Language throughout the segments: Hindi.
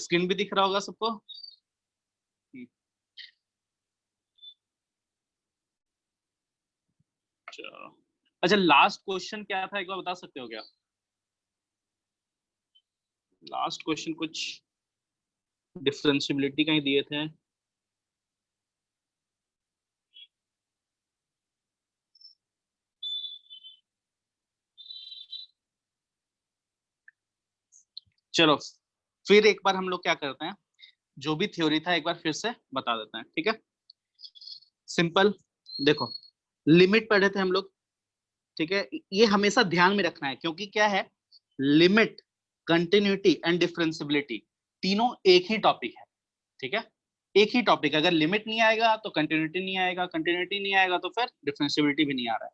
स्क्रीन भी दिख रहा होगा सबको? अच्छा, लास्ट क्वेश्चन क्या था एक बार बता सकते हो क्या? लास्ट क्वेश्चन कुछ डिफरेंशियबिलिटी का ही दिए थे। चलो फिर एक बार हम लोग क्या करते हैं, जो भी थ्योरी था एक बार फिर से बता देते हैं, ठीक है? सिंपल, देखो लिमिट पढ़े थे हम लोग, ठीक है? ये हमेशा ध्यान में रखना है, क्योंकि क्या है, लिमिट, कंटिन्यूटी एंड डिफरेंशियबिलिटी तीनों एक ही टॉपिक है, ठीक है? एक ही टॉपिक, अगर लिमिट नहीं आएगा तो कंटिन्यूटी नहीं आएगा, कंटिन्यूटी नहीं आएगा तो फिर डिफरेंशियबिलिटी भी नहीं आ रहा है।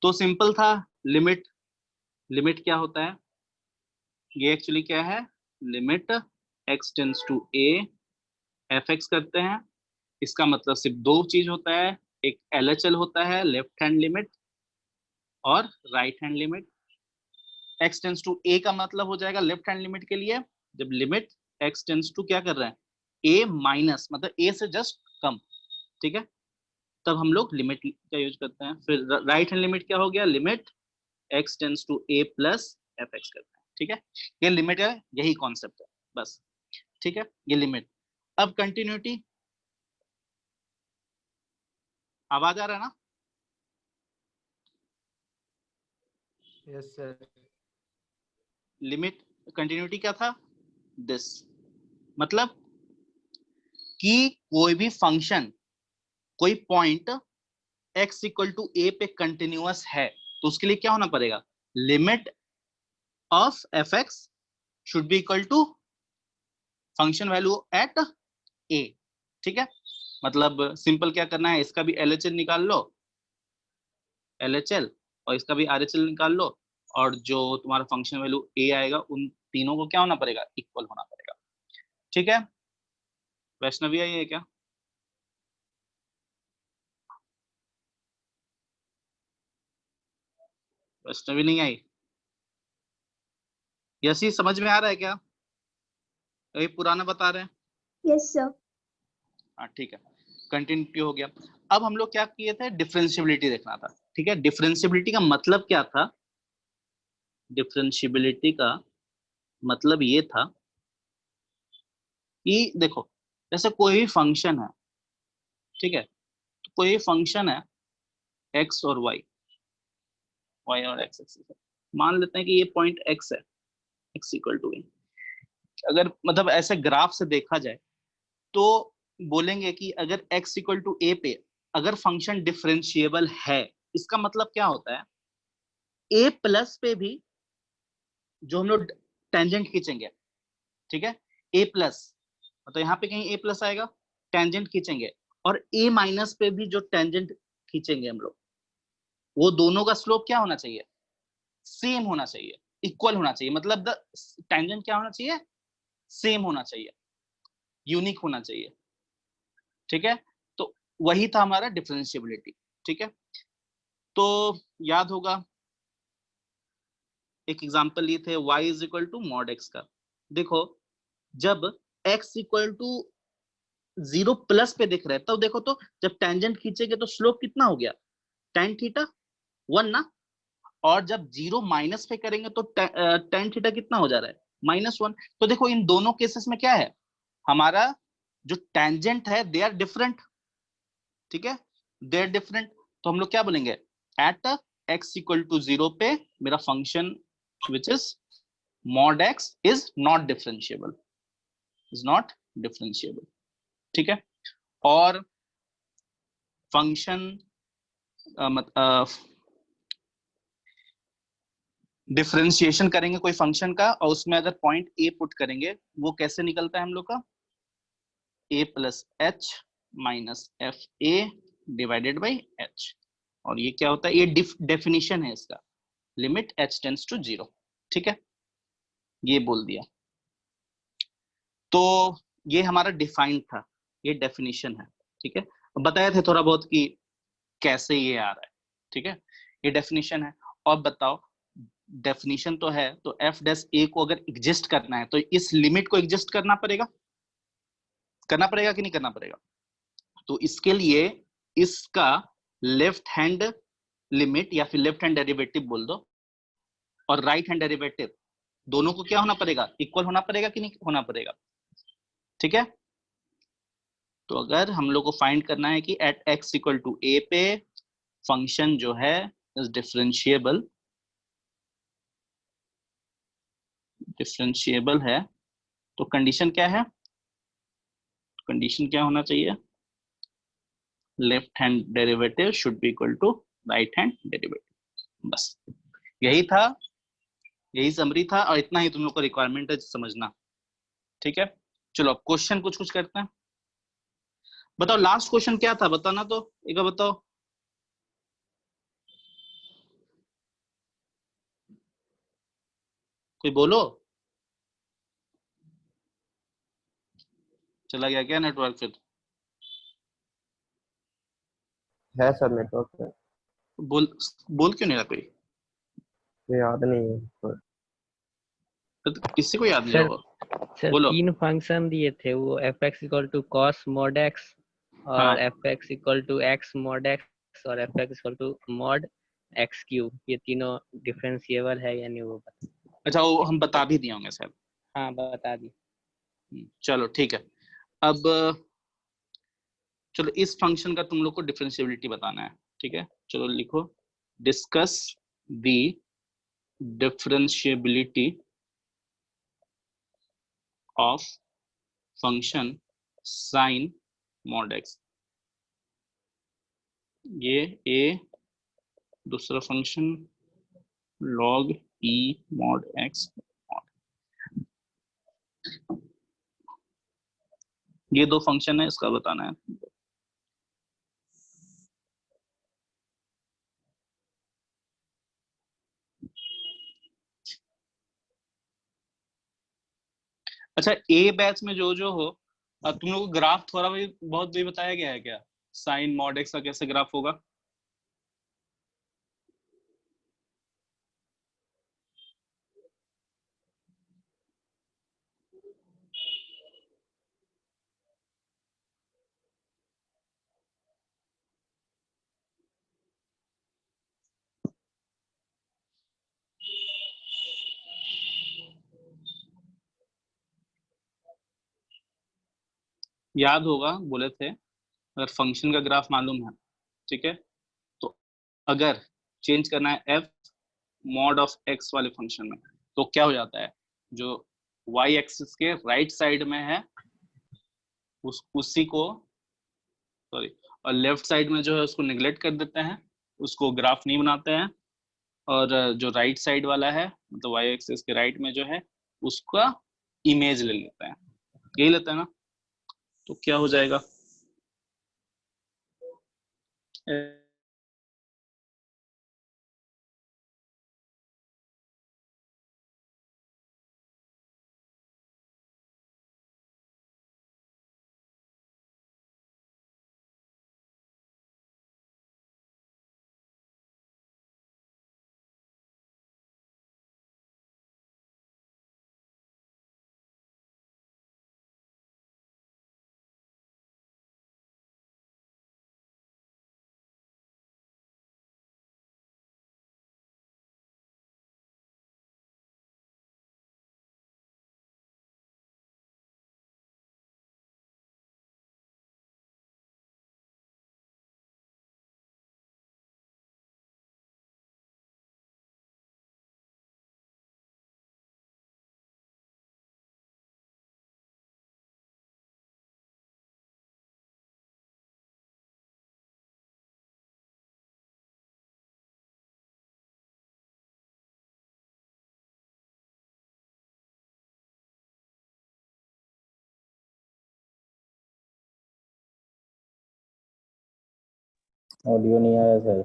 तो सिंपल था, लिमिट, लिमिट क्या होता है, ये एक्चुअली क्या है, limit x tends to a f x करते हैं। इसका मतलब सिर्फ दो चीज होता है, एक LHL होता है, लेफ्ट हैंड लिमिट, और right hand limit. x tends to a का मतलब हो जाएगा लेफ्ट हैंड लिमिट के लिए, जब लिमिट x टेंड्स टू क्या कर रहे हैं, a माइनस, मतलब a से जस्ट कम, ठीक है? तब हम लोग लिमिट का यूज करते हैं। फिर राइट हैंड लिमिट क्या हो गया, limit x tends to a plus f x करते हैं, ठीक है? ये लिमिट है, यही कॉन्सेप्ट है बस, ठीक है? ये लिमिट। अब कंटिन्यूटी, आवाज आ रहा है ना? Yes sir. लिमिट कंटिन्यूटी क्या था, दिस, मतलब कि कोई भी फंक्शन, कोई point x equal to a पे कंटिन्यूअस है, तो उसके लिए क्या होना पड़ेगा, limit of f x should be equal to function value at a, ठीक है? मतलब सिंपल क्या करना है, इसका भी LHL निकाल लो, LHL, और इसका भी RHL निकाल लो, और जो तुम्हारा फंक्शन वैल्यू a आएगा उन तीनों को क्या होना पड़ेगा, इक्वल होना पड़ेगा, ठीक है? वैष्णवी आई है क्या? वैष्णवी नहीं आई? यसी समझ में आ रहा है क्या, ये पुराना बता रहे हैं? Yes sir. हाँ ठीक है, कंटिन्यूटी हो गया। अब हम लोग क्या किए थे, डिफरेंशियबिलिटी देखना था, ठीक है? डिफरेंशियबिलिटी का मतलब क्या था, डिफरेंशियबिलिटी का मतलब ये था कि देखो, जैसे कोई भी फंक्शन है, ठीक है? तो कोई फंक्शन है x और y, y और x एक्सिस है, मान लेते हैं कि ये पॉइंट x है, x इक्वल टू a। अगर मतलब ऐसे ग्राफ से देखा जाए तो बोलेंगे कि अगर x इक्वल टू a पे अगर फंक्शन डिफरेंशिएबल है, इसका मतलब क्या होता है, a प्लस पे भी जो हम लोग टेंजेंट खींचेंगे, ठीक है? a प्लस, मतलब यहाँ पे कहीं a प्लस आएगा, टेंजेंट खींचेंगे, और a माइनस पे भी जो टेंजेंट खींचेंगे हम लोग, वो दोनों का स्लोप क्या होना चाहिए, सेम होना चाहिए, इक्वल होना चाहिए, मतलब द टेंजेंट क्या होना चाहिए, सेम होना चाहिए, यूनिक होना चाहिए, ठीक है? तो वही था हमारा डिफरेंशियबिलिटी, ठीक है? तो याद होगा एक एग्जांपल लिए थे y is equal to mod x का। देखो जब x इक्वल टू 0 प्लस पे दिख रहा है, तब देखो तो जब टेंजेंट खींचेंगे तो स्लोप कितना हो गया, tan थीटा 1 ना, और जब 0 माइनस पे करेंगे तो tan थीटा कितना हो जा रहा है, -1। तो देखो इन दोनों केसेस में क्या है, हमारा जो टेंजेंट है दे आर डिफरेंट, ठीक है? दे आर डिफरेंट, तो हम लोग क्या बोलेंगे, एट x इक्वल टू 0 पे मेरा function which is mod x is not differentiable, is not differentiable, ठीक है? और फंक्शन डिफरेंशिएशन करेंगे कोई फंक्शन का, और उसमें अगर पॉइंट a पुट करेंगे, वो कैसे निकलता है हम लोग का, a plus H minus F A divided by H, और ये क्या होता है, ये डेफिनेशन है इसका, लिमिट h टेंड्स टू 0, ठीक है? ये बोल दिया, तो ये हमारा डिफाइंड था, ये डेफिनेशन है, ठीक है? बताए थे थोड़ा बहुत कि कैसे ये आ रहा है, ठीक है? ये डेफिनेशन है। और बताओ डेफिनेशन तो है, तो एफ डैश ए को अगर एग्जिस्ट करना है तो इस लिमिट को एग्जिस्ट करना पड़ेगा कि नहीं करना पड़ेगा? तो इसके लिए इसका लेफ्ट हैंड लिमिट या फिर लेफ्ट हैंड डेरिवेटिव बोल दो और राइट हैंड डेरिवेटिव दोनों को क्या होना पड़ेगा? इक्वल होना पड़ेगा कि नहीं होना पड़ेगा? ठीक है, तो अगर हम लोग को फाइंड करना है कि एट एक्स इक्वल टू ए पे फंक्शन जो है इज डिफरेंशिएबल है, तो कंडीशन क्या है? कंडीशन क्या होना चाहिए? Left hand derivative should be equal to right hand derivative. बस यही था, यही समरी था, और इतना ही तुम लोग को रिक्वायरमेंट है समझना। ठीक है, चलो अब क्वेश्चन कुछ कुछ करते हैं। बताओ लास्ट क्वेश्चन क्या था, बताना तो एक बार बताओ। कोई बोलो। चला गया क्या नेटवर्क फिर? है सर नेटवर्क पे। बोल, बोल क्यों नहीं रहा कोई? ये याद नहीं है तो किसी को याद नहीं सर होगा? सर बोलो। 3 फंक्शन दिए थे, वो f x equal to cos mod x हाँ, और f x equal to x mod x और f x equal to mod x cube, ये तीनों डिफरेंशिएबल है या नहीं वो बता। अच्छा वो हम बता भी दिए होंगे सर। हाँ बता दी। चलो ठीक है। अब चलो इस फंक्शन का तुम लोग को डिफरेंशिएबिलिटी बताना है। ठीक है, चलो लिखो, discuss the differentiability of function sine mod x. ये ए, दूसरा function log e mod x, ये दो फंक्शन है, इसका बताना है। अच्छा ए बैच में जो जो हो, अब तुम लोग को ग्राफ थोड़ा भी बहुत भी बताया गया है क्या? साइन मॉड एक्स का कैसे ग्राफ होगा? याद होगा बोले थे, अगर फंक्शन का ग्राफ मालूम है, ठीक है, तो अगर चेंज करना है एफ मॉड ऑफ एक्स वाले फंक्शन में, तो क्या हो जाता है? जो वाई एक्सिस के राइट साइड में है उसी को, सॉरी, और लेफ्ट साइड में जो है उसको निगलेक्ट कर देते हैं, उसको ग्राफ नहीं बनाते हैं, और जो राइट साइड वाला है मतलब वाई एक्सिस के राइट में जो है उसका इमेज ले लेते हैं, यही लेते हैं ना? तो क्या हो जाएगा? ऑडियो नहीं आ रहा सर।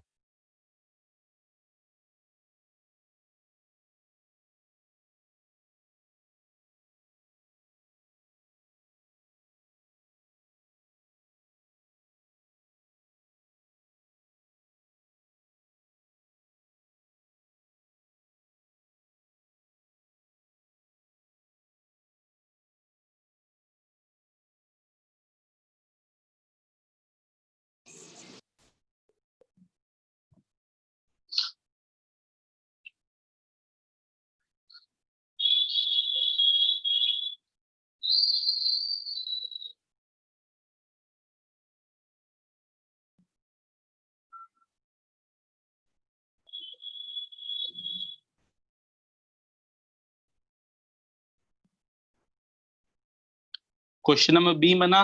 क्वेश्चन नंबर बी बना।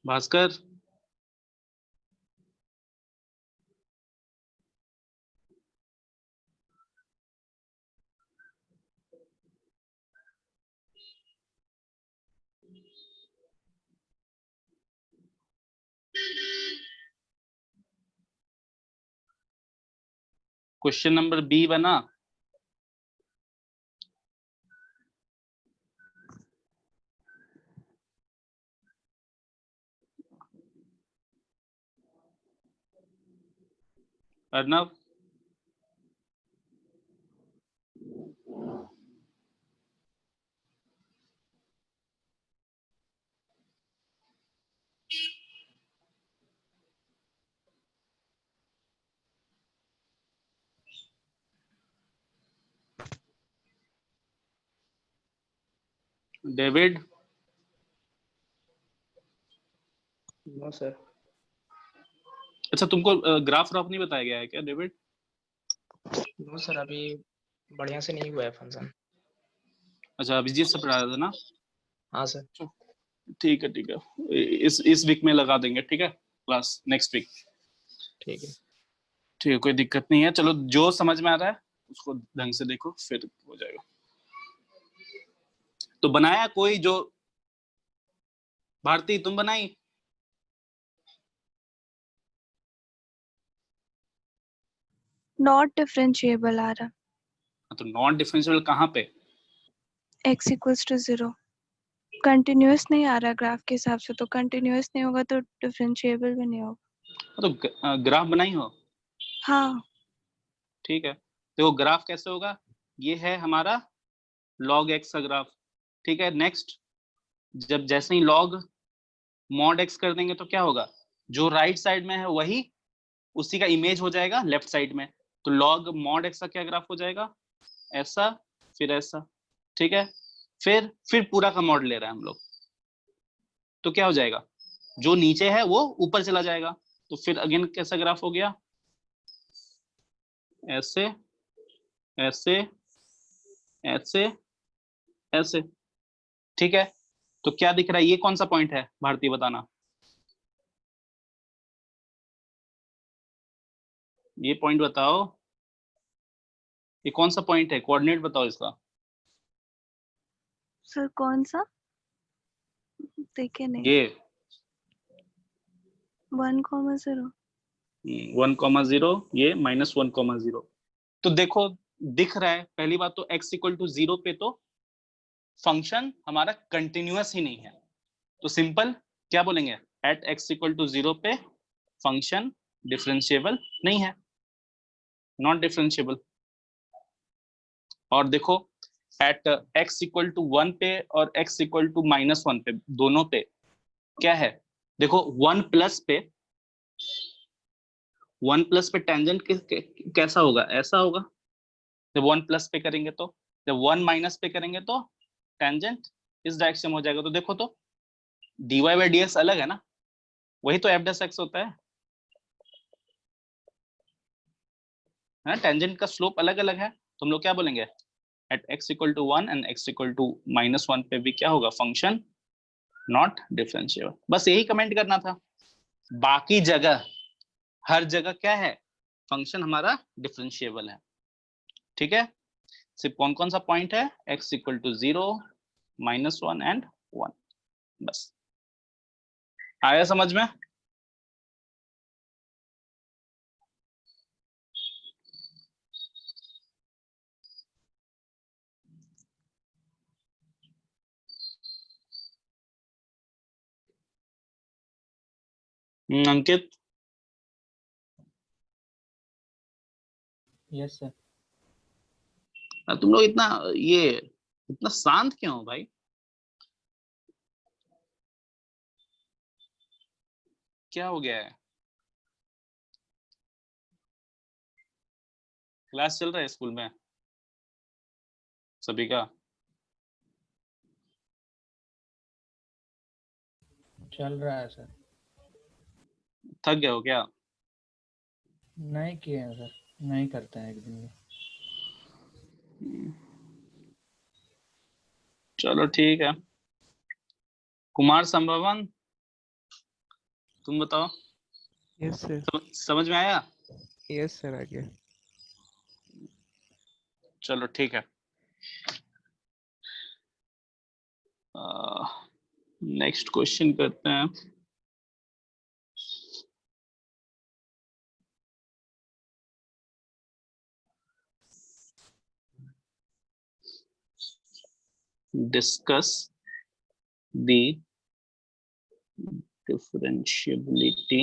भास्कर, क्वेश्चन नंबर बी बना। Arnav, David, no sir. अच्छा तुमको ग्राफ नहीं बताया गया है क्या डेविड? नो सर, अभी बढ़िया से नहीं हुआ है फंक्शन। अच्छा अभिजीत से पढ़ाया था ना? हाँ सर। ठीक है ठीक है, इस वीक में लगा देंगे, ठीक है क्लास, नेक्स्ट वीक। ठीक है। ठीक है, कोई दिक्कत नहीं है। चलो जो समझ में आ रहा है उसको ढंग से देखो, फिर हो जाएगा। तो बनाया कोई जो, भारती तुम बनाई? नॉट डिफरेंशिएबल आ रहा, तो नॉन डिफरेंशियल कहाँ पे? x equals to 0। कंटिन्यूअस नहीं आ रहा ग्राफ के हिसाब से, तो कंटिन्यूअस नहीं होगा तो डिफरेंशिएबल भी नहीं होगा। तो ग्राफ बनाई हो? हाँ। ठीक है, तो ग्राफ कैसे होगा? ये है हमारा log x का ग्राफ, ठीक है। नेक्स्ट, जब जैसे ही log mod x कर देंगे तो क्या होगा? जो राइट साइड में है वही उसी का इमेज हो जाएगा लेफ्ट साइड में। तो log mod x का क्या ग्राफ हो जाएगा? ऐसा, फिर ऐसा, ठीक है। फिर पूरा का मॉड ले रहे हैं हम लोग, तो क्या हो जाएगा? जो नीचे है वो ऊपर चला जाएगा। तो फिर अगेन कैसा ग्राफ हो गया? ऐसे ऐसे ऐसे ऐसे, ठीक है। तो क्या दिख रहा है? ये कौन सा पॉइंट है भारती, बताना। ये पॉइंट बताओ, ये कौन सा पॉइंट है? कोऑर्डिनेट बताओ इसका। सर कौन सा देखे नहीं? ये 1,0। 1,0, ये -1,0। तो देखो दिख रहा है, पहली बात तो x इक्वल टू 0 पे तो फंक्शन हमारा कंटिन्यूअस ही नहीं है। तो सिंपल क्या बोलेंगे? एट x इक्वल टू 0 पे फंक्शन डिफरेंशिएबल नहीं है, नॉट डिफरेंशिएबल। और देखो एट x इक्वल टू 1 पे और x इक्वल टू -1 पे, दोनों पे क्या है? देखो 1 प्लस पे टेंजेंट कैसा होगा? ऐसा होगा। जब 1 प्लस पे करेंगे तो, जब 1 माइनस पे करेंगे तो टेंजेंट इस डायरेक्शन में हो जाएगा। तो देखो तो dy बाई dx अलग है ना, वही तो f डैश x होता है ना। टेंजेंट का स्लोप अलग अलग है, तो हम लोग क्या बोलेंगे? At x equal to 1 and x equal to -1 पे भी क्या होगा? Function not differentiable. बस यही कमेंट करना था। बाकी जगह, हर जगह क्या है? फंक्शन हमारा डिफरेंशिएबल है, ठीक है। सिर्फ कौन कौन सा पॉइंट है? x equal to 0, -1 and 1। बस आया समझ में? अंकित? Yes sir. तुम लोग इतना शांत क्यों हो भाई? क्या हो गया है? क्लास चल रहा है स्कूल में सभी का? चल रहा है सर। थक गए हो क्या? नहीं किए हैं सर, नहीं करते हैं एक दिन में। चलो ठीक है। कुमार संभवन, तुम बताओ। Yes sir. समझ में आया? यस सर, आ गया। चलो ठीक है। नेक्स्ट क्वेश्चन करते हैं। Discuss the differentiability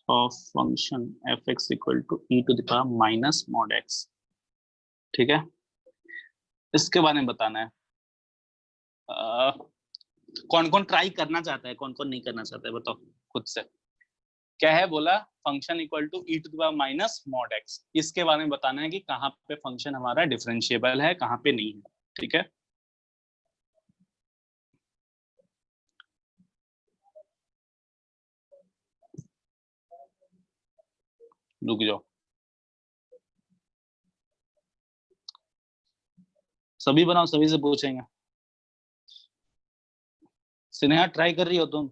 of function f(x) equal to e to the power minus mod x। ठीक है, इसके बारे में बताना है। कौन कौन ट्राई करना चाहता है, कौन कौन नहीं करना चाहता है, बताओ खुद से। क्या है बोला? Function equal to e to the power minus mod x। इसके बारे में बताना है कि कहाँ पे फंक्शन हमारा डिफरेंशिएबल है, कहाँ पे नहीं है। ठीक है, रुक जाओ, सभी बनाओ, सभी से पूछेंगे। स्नेहा ट्राई कर रही हो तुम?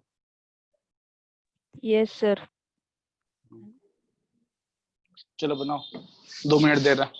Yes sir. चलो बनाओ, 2 मिनट दे रहा।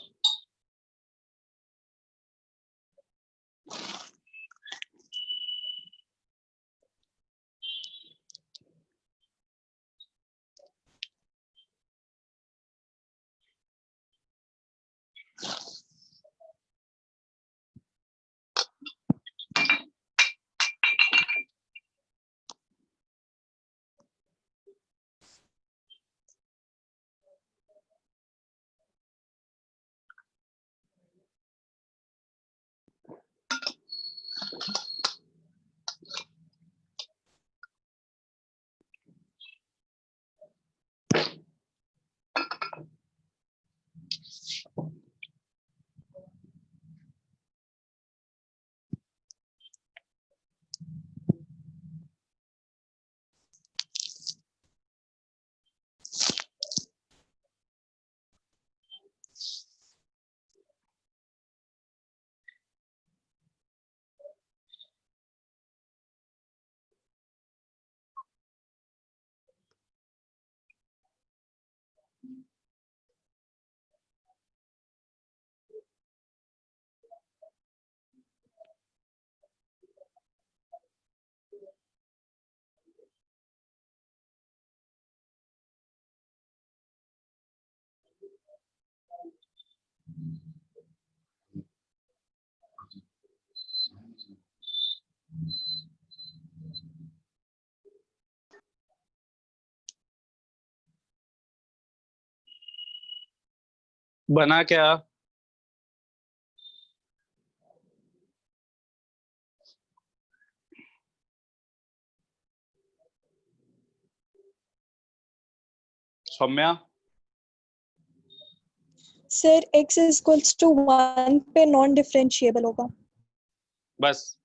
बना क्या? Saumya, sir x equals to 1 पे नॉन डिफरेंशिएबल होगा। बस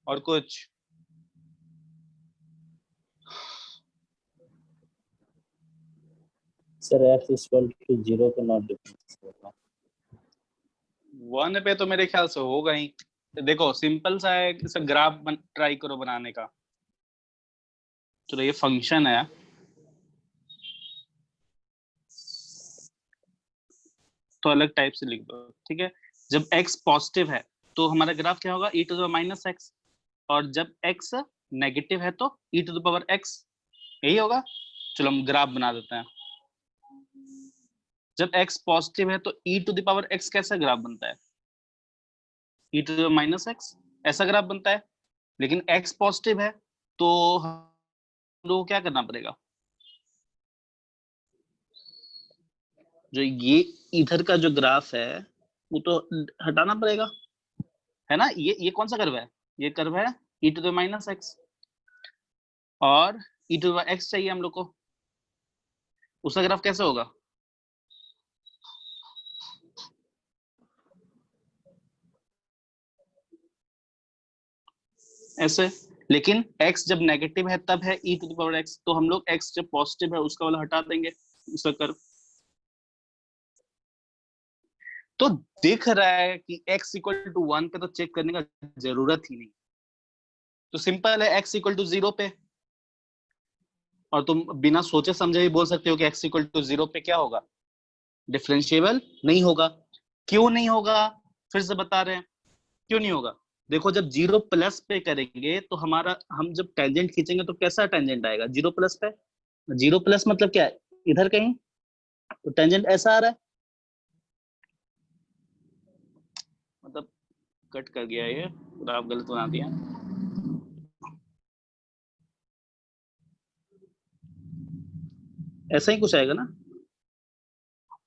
और कुछ? सर x इक्वल टू 0 पे नॉट डिफरेंशिएबल। 1 पे तो मेरे ख्याल से होगा ही। देखो सिंपल सा है, इसे ग्राफ ट्राई करो बनाने का। चलो ये फंक्शन है, तो अलग टाइप से लिख दो। ठीक है, जब x पॉजिटिव है तो हमारा ग्राफ क्या होगा? e to the power minus x, और जब x नेगेटिव है तो e to the power x, यही होगा। चलो हम ग्राफ बना देते हैं। जब x पॉजिटिव है तो e to the power x कैसा ग्राफ बनता है? e to the power minus x, ऐसा ग्राफ बनता है। लेकिन x पॉजिटिव है तो हम लोग को क्या करना पड़ेगा? जो ये इधर का जो ग्राफ है वो तो हटाना पड़ेगा, है ना। ये कौन सा कर्व है? ये कर्व है e to the minus x, और e to the power x चाहिए हम लोग को, उसका ग्राफ कैसे होगा? ऐसे। लेकिन x जब नेगेटिव है तब है e to the power x, तो हम लोग x जब पॉजिटिव है उसका वाला हटा देंगे उसका कर्व। तो दिख रहा है कि x इक्वल टू 1 पे तो चेक करने का जरूरत ही नहीं, तो सिंपल है x इक्वल टू 0 पे, और तुम बिना सोचे समझे ही बोल सकते हो कि x इक्वल टू 0 पे क्या होगा? डिफरेंशिएबल नहीं होगा। क्यों नहीं होगा? फिर से बता रहे हैं क्यों नहीं होगा। देखो जब 0 प्लस पे करेंगे तो हमारा, हम जब टेंजेंट खींचेंगे तो कैसा टेंजेंट आएगा 0 प्लस पे? 0 प्लस मतलब क्या है? इधर कहीं, तो टेंजेंट ऐसा आ रहा है, मतलब कट कर गया ये, ग्राफ गलत बना दिया। ऐसा ही कुछ आएगा ना।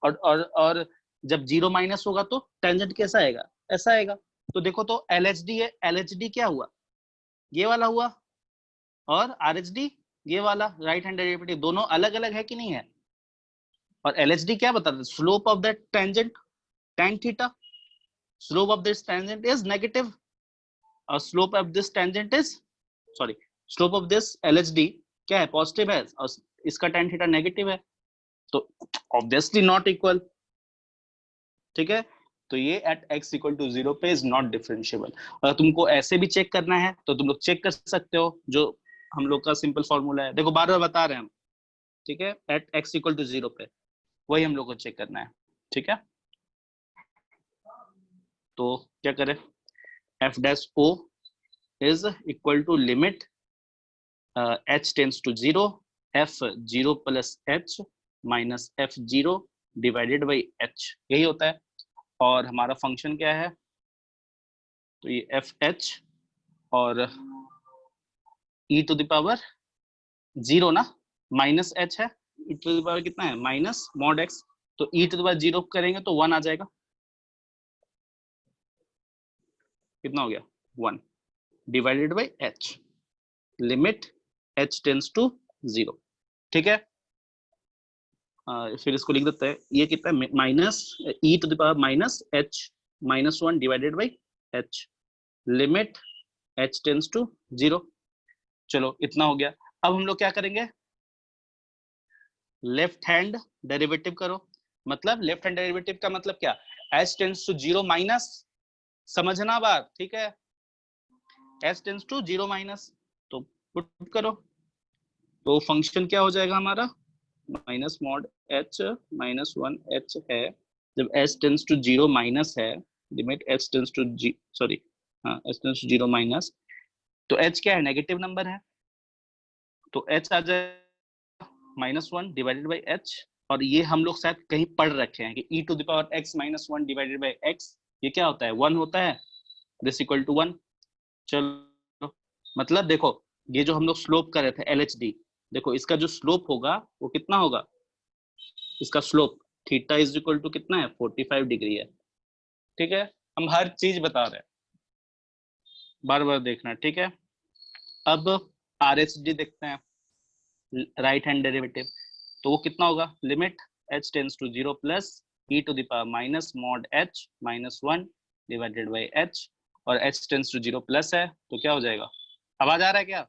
और जब 0 माइनस होगा तो टेंजेंट कैसा आएगा? ऐसा आएगा। तो देखो तो LHD है, LHD क्या हुआ? ये वाला हुआ, और RHD ये वाला, राइट हैंड डेरिवेटिव दोनों अलग अलग है कि नहीं है? और LHD क्या बताता है? Slope of that tangent tan theta, slope of this tangent is negative, और slope of this tangent is, sorry, slope of this LHD क्या है? पॉजिटिव है, और इसका tan थीटा नेगेटिव है, तो ऑब्वियसली नॉट इक्वल। ठीक है, तो ये एट x इक्वल टू 0 पे इज नॉट डिफरेंशिएबल। अगर तुमको ऐसे भी चेक करना है तो तुम लोग चेक कर सकते हो, जो हम लोग का सिंपल फॉर्मूला है। देखो बार बार बता रहे हैं हम, ठीक है, एट x इक्वल टू 0 पे वही हम लोग को चेक करना है। ठीक है, तो क्या करें? f dash o is equal to limit h tends to 0 f 0 plus h minus f 0 divided by h, यही होता है। और हमारा फंक्शन क्या है? तो ये एफ एच और e टू द पावर 0 ना, माइनस h है, e टू द पावर कितना है? माइनस मॉड x, तो e टू द पावर 0 करेंगे तो 1 आ जाएगा। कितना हो गया? 1 divided by h, limit h tends to 0। ठीक है, फिर इसको लिख देते हैं, ये कितना है? Minus e to the power minus h minus 1 divided by h, limit h tends to 0। चलो इतना हो गया। अब हम लोग क्या करेंगे? लेफ्ट हैंड डेरिवेटिव करो। मतलब लेफ्ट हैंड डेरिवेटिव का मतलब क्या? h टेंड्स टू 0 माइनस, समझना बात, ठीक है, h टेंड्स टू 0 माइनस, तो पुट करो, तो फंक्शन क्या हो जाएगा हमारा? Minus mod h minus 1 h है, जब h टेंड्स टू 0 माइनस है, limit h tends to sorry हाँ h टेंड्स टू 0 माइनस, तो h क्या है? नेगेटिव नंबर है, तो h आ जाए माइनस 1 डिवाइडेड बाई h। और ये हम लोग शायद कहीं पढ़ रखे हैं कि e to the power x minus 1 divided by x, ये क्या होता है? 1 होता है, दिस इक्वल टू 1। चलो मतलब देखो, ये जो हम लोग स्लोप कर रहे थे LHD, देखो इसका जो स्लोप होगा वो कितना होगा? इसका slope theta is equal to कितना है? 45 डिग्री है। ठीक है, हम हर चीज बता रहे हैं, बार बार देखना, ठीक है। अब RHD देखते हैं, राइट हैंड डेरिवेटिव, तो वो कितना होगा? Limit h tends to 0 plus e to the power minus mod h minus 1 divided by h, और h टेंड्स टू 0 प्लस है, तो क्या हो जाएगा? आवाज आ रहा है क्या?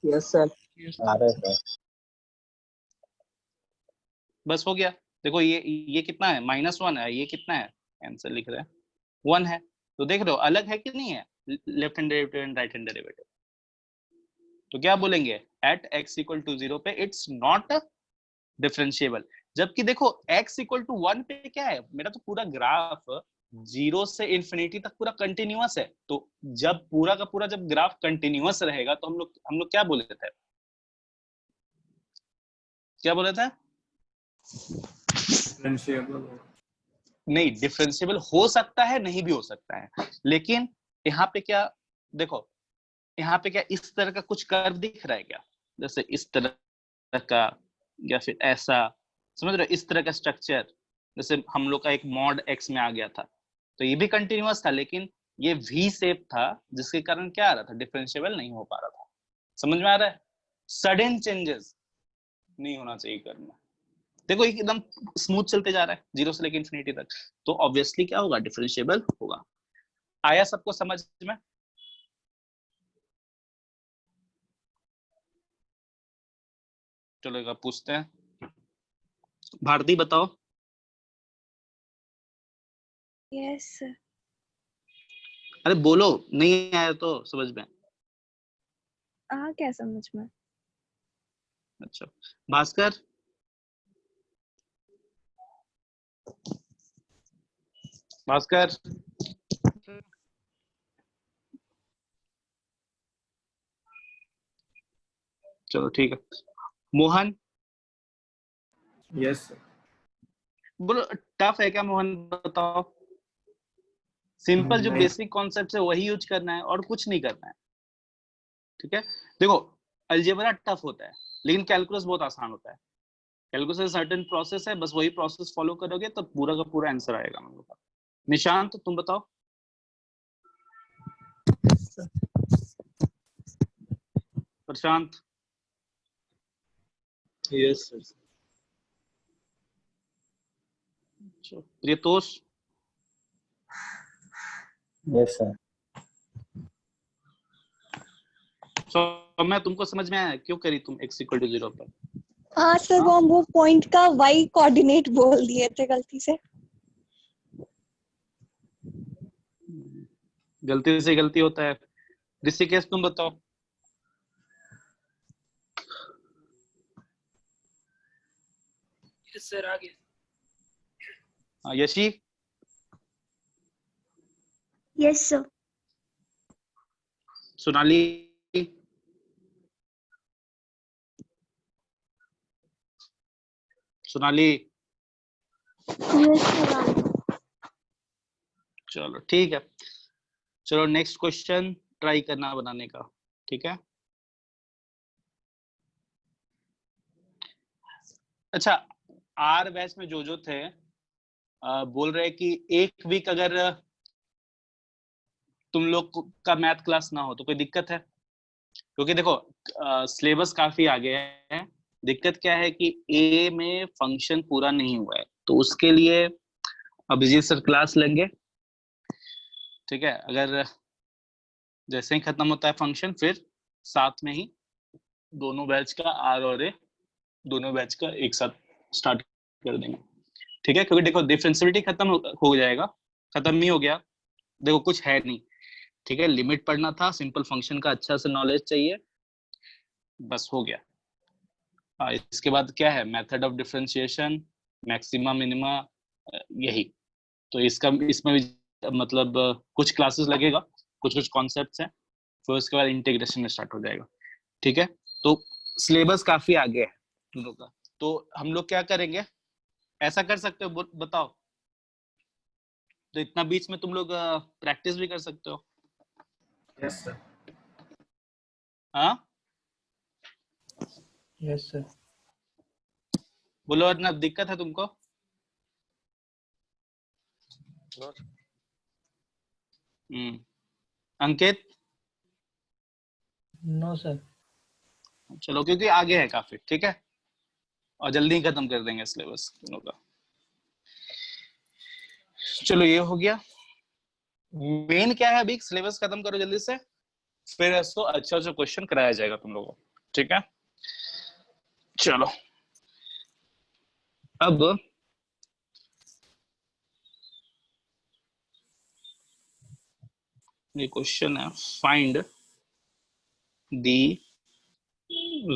Yes sir. आ रहा है सर। बस हो गया। देखो ये कितना है? -1 है, ये कितना है? आंसर लिख रहे हैं 1 है। तो देख रहे हो अलग है कि नहीं है left hand derivative and right hand derivative. तो क्या बोलेंगे? एट x इक्वल टू 0 पे इट्स नॉट डिफरेंशिएबल। जबकि देखो x इक्वल टू 1 पे क्या है? मेरा तो पूरा ग्राफ 0 से इंफिनिटी तक पूरा कंटिन्यूअस है। तो जब पूरा का पूरा जब ग्राफ कंटिन्यूअस रहेगा तो हम लोग क्या बोले थे? क्या बोले थे? नहीं, डिफरेंशिएबल हो सकता है, नहीं भी हो सकता है, लेकिन यहाँ पे क्या देखो, यहाँ पे क्या इस तरह का कुछ कर्व दिख रहा है क्या? जैसे इस तरह का, या फिर ऐसा, समझ रहे हो? इस तरह का स्ट्रक्चर, जैसे हम लोग का एक मॉड x में आ गया था, तो ये भी कंटिन्यूअस था, लेकिन ये वी शेप था जिसके कारण क्या आ रहा था, डिफरेंशिएबल नहीं हो पा रहा था। समझ में आ रहा है? सडन चेंजेस नहीं होना चाहिए कर्व में। देखो एकदम स्मूथ चलते जा रहा है 0 से लेकर इंफिनिटी तक, तो ऑब्वियसली क्या होगा, डिफरेंशिएबल होगा। आया सबको समझ में? चलो एक बार पूछते हैं, भारती बताओ। Yes sir. अरे बोलो, नहीं आया तो समझ में। हाँ क्या समझ में? अच्छा भास्कर। भास्कर चलो ठीक है। Mohan yes sir. बोलो, टफ है क्या मोहन, बताओ। सिंपल जो नहीं। बेसिक कॉन्सेप्ट है वही यूज करना है और कुछ नहीं करना है, ठीक है। देखो अलजेब्रा टफ होता है लेकिन कैलकुलस बहुत आसान होता है। कैलकुलस सर्टेन प्रोसेस है, बस वही प्रोसेस फॉलो करोगे तो पूरा का पूरा आंसर आएगा हम लोग का। निशांत तुम बताओ। Prashant. Yes sir. Priyatosh. Yes sir. मैं तुमको समझ में आया क्यों करी तुम x = 0 पर? हाँ सर, वो पॉइंट का y कोऑर्डिनेट बोल दिए थे गलती से। गलती से गलती होता है। ऋषिकेश तुम बताओ। यस सर, आगे। Yeshi. Yes sir. Sonali. Sonali. Yes sir. चलो ठीक है। चलो नेक्स्ट क्वेश्चन ट्राई करना बनाने का, ठीक है। अच्छा आर बैच में जो थे बोल रहे कि एक वीक अगर तुम लोग का मैथ क्लास ना हो तो कोई दिक्कत है? क्योंकि देखो सिलेबस काफी आगे है। दिक्कत क्या है कि ए में फंक्शन पूरा नहीं हुआ है, तो उसके लिए अभिजीत सर क्लास लेंगे, ठीक है। अगर जैसे ही खत्म होता है फंक्शन फिर साथ में ही दोनों बैच का आर और ए दोनों बैच का एक साथ स्टार्ट कर देंगे, ठीक है। क्योंकि देखो डिफरेंशियलिटी खत्म हो जाएगा, खत्म नहीं हो गया, देखो कुछ है नहीं, ठीक है। लिमिट पढ़ना था, सिंपल फंक्शन का अच्छा से नॉलेज चाहिए, बस हो गया। इसके बाद क्या है, method of differentiation, maxima minima, यही। तो इसमें भी मतलब कुछ क्लासेस लगेगा, कुछ कॉन्सेप्ट्स हैं, फिर उसके बाद इंटीग्रेशन में स्टार्ट हो जाएगा, ठीक है। तो सिलेबस काफी आगे है तुम लोग का, तो हम लोग क्या करेंगे, ऐसा कर सकते हो बताओ, तो इतना बीच में तुम लोग प्रैक्टिस भी कर सकते हो। Yes sir. हाँ यस सर। बोलो, इतना दिक्कत है तुमको? अंकित। No sir. चलो क्योंकि आगे है काफी, ठीक है, और जल्दी ही खत्म कर देंगे सिलेबस दोनों का। चलो ये हो गया, मेन क्या है, अभी सिलेबस खत्म करो जल्दी से, फिर इसको अच्छा क्वेश्चन कराया जाएगा तुम लोगों को, ठीक है। चलो अब ये क्वेश्चन है, find the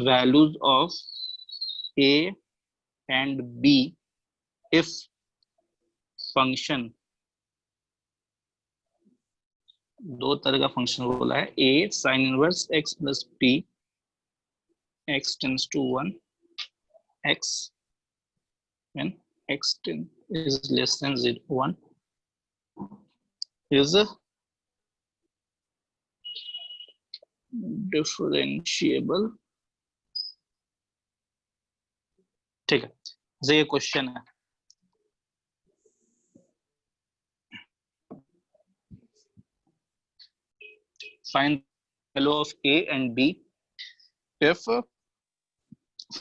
values of a and b if function, दो तरह का फंक्शन बोला है, a sin inverse x plus p, x tends to 1, x when x is less than 1 is differentiable, ठीक है। तो ये क्वेश्चन है, find the value of a and b if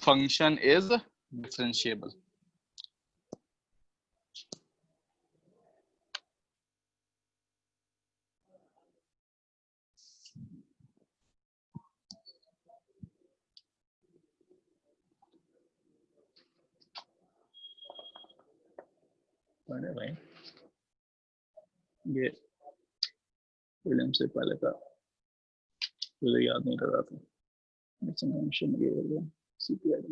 function is differentiable. पढ़े भाई, ये विलियम से पहले का मुझे याद नहीं कर रहा था। It's an option here. CPID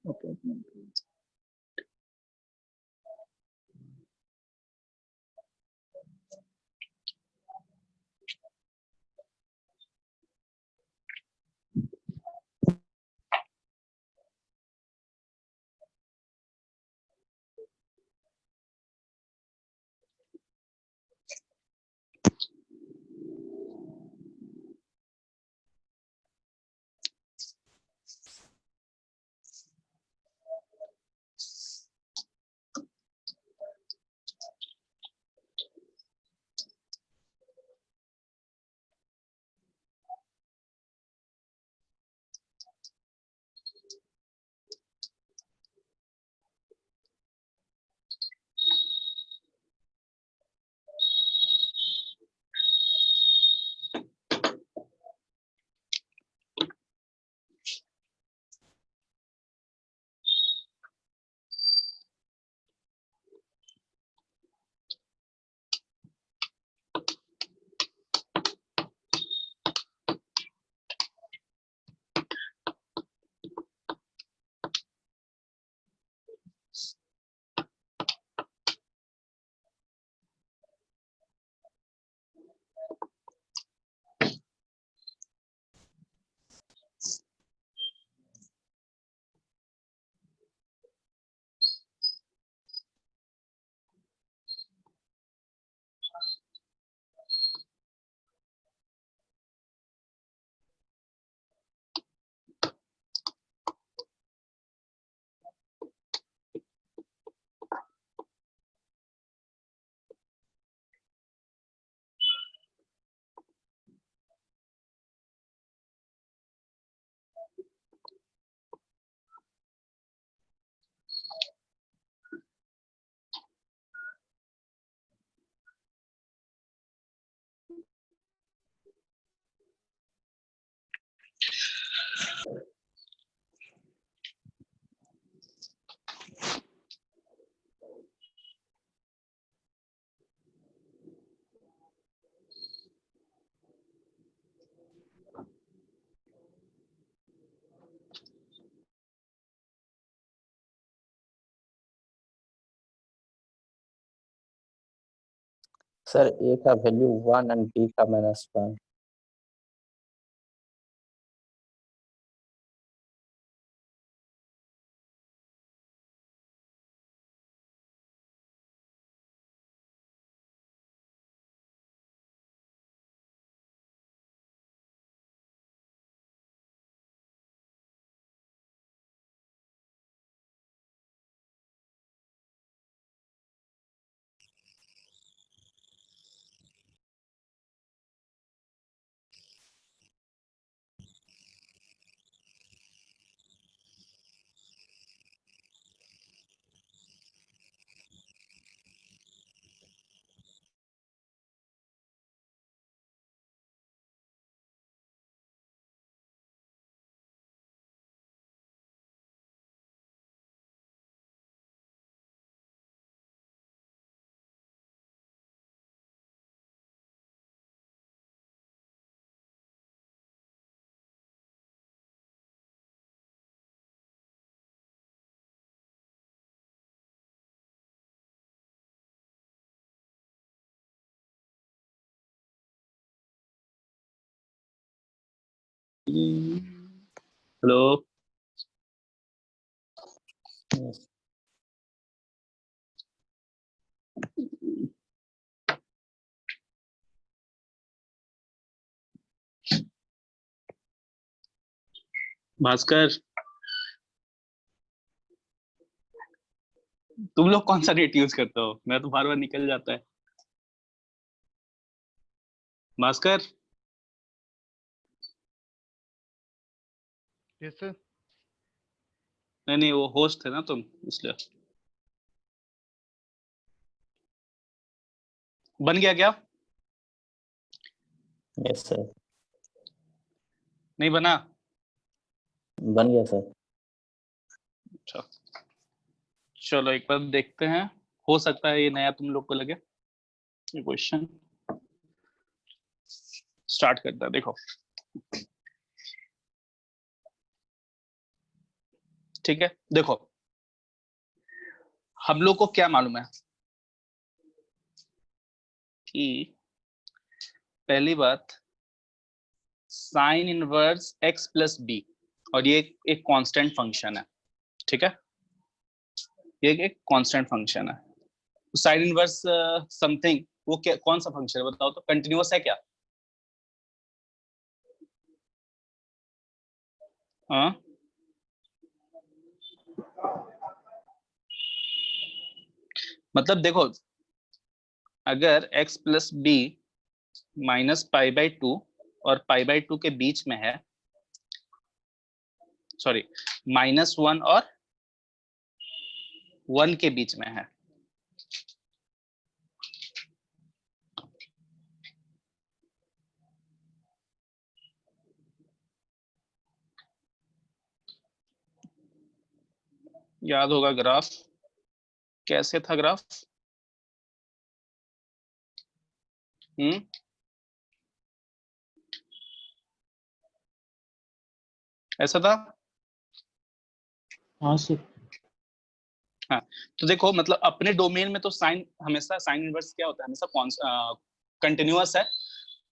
apartment. Sir A का वैल्यू 1 एंड बी का -1। हेलो, भास्कर। तुम लोग कौन सा नेट यूज करते हो? मैं तो बार बार निकल जाता है। Bhaskar, yes sir. नहीं नहीं, वो होस्ट थे ना तुम, इसलिए। बन गया क्या? यस सर, नहीं बना? बन गया सर। अच्छा, चलो एक बार देखते हैं। हो सकता है ये नया तुम लोग को लगे। ये क्वेश्चन स्टार्ट करता है, देखो। ठीक है, देखो हम लोग को क्या मालूम है कि पहली बात sine inverse x plus B, और ये एक कांस्टेंट फंक्शन है, ठीक है? ये एक कांस्टेंट फंक्शन है। साइन इनवर्स समथिंग, वो क्या, कौन सा फंक्शन है बताओ तो? कंटिन्यूअस है क्या? हाँ, मतलब देखो, अगर x plus b minus pi by two और पाई बाई टू के बीच में है, सॉरी -1 और 1 के बीच में है, याद होगा ग्राफ, कैसे था ग्राफ? ऐसा था। हाँ सर। हाँ, तो देखो मतलब अपने डोमेन में तो साइन हमेशा, साइन इनवर्स क्या होता है हमेशा कंटिन्यूअस है।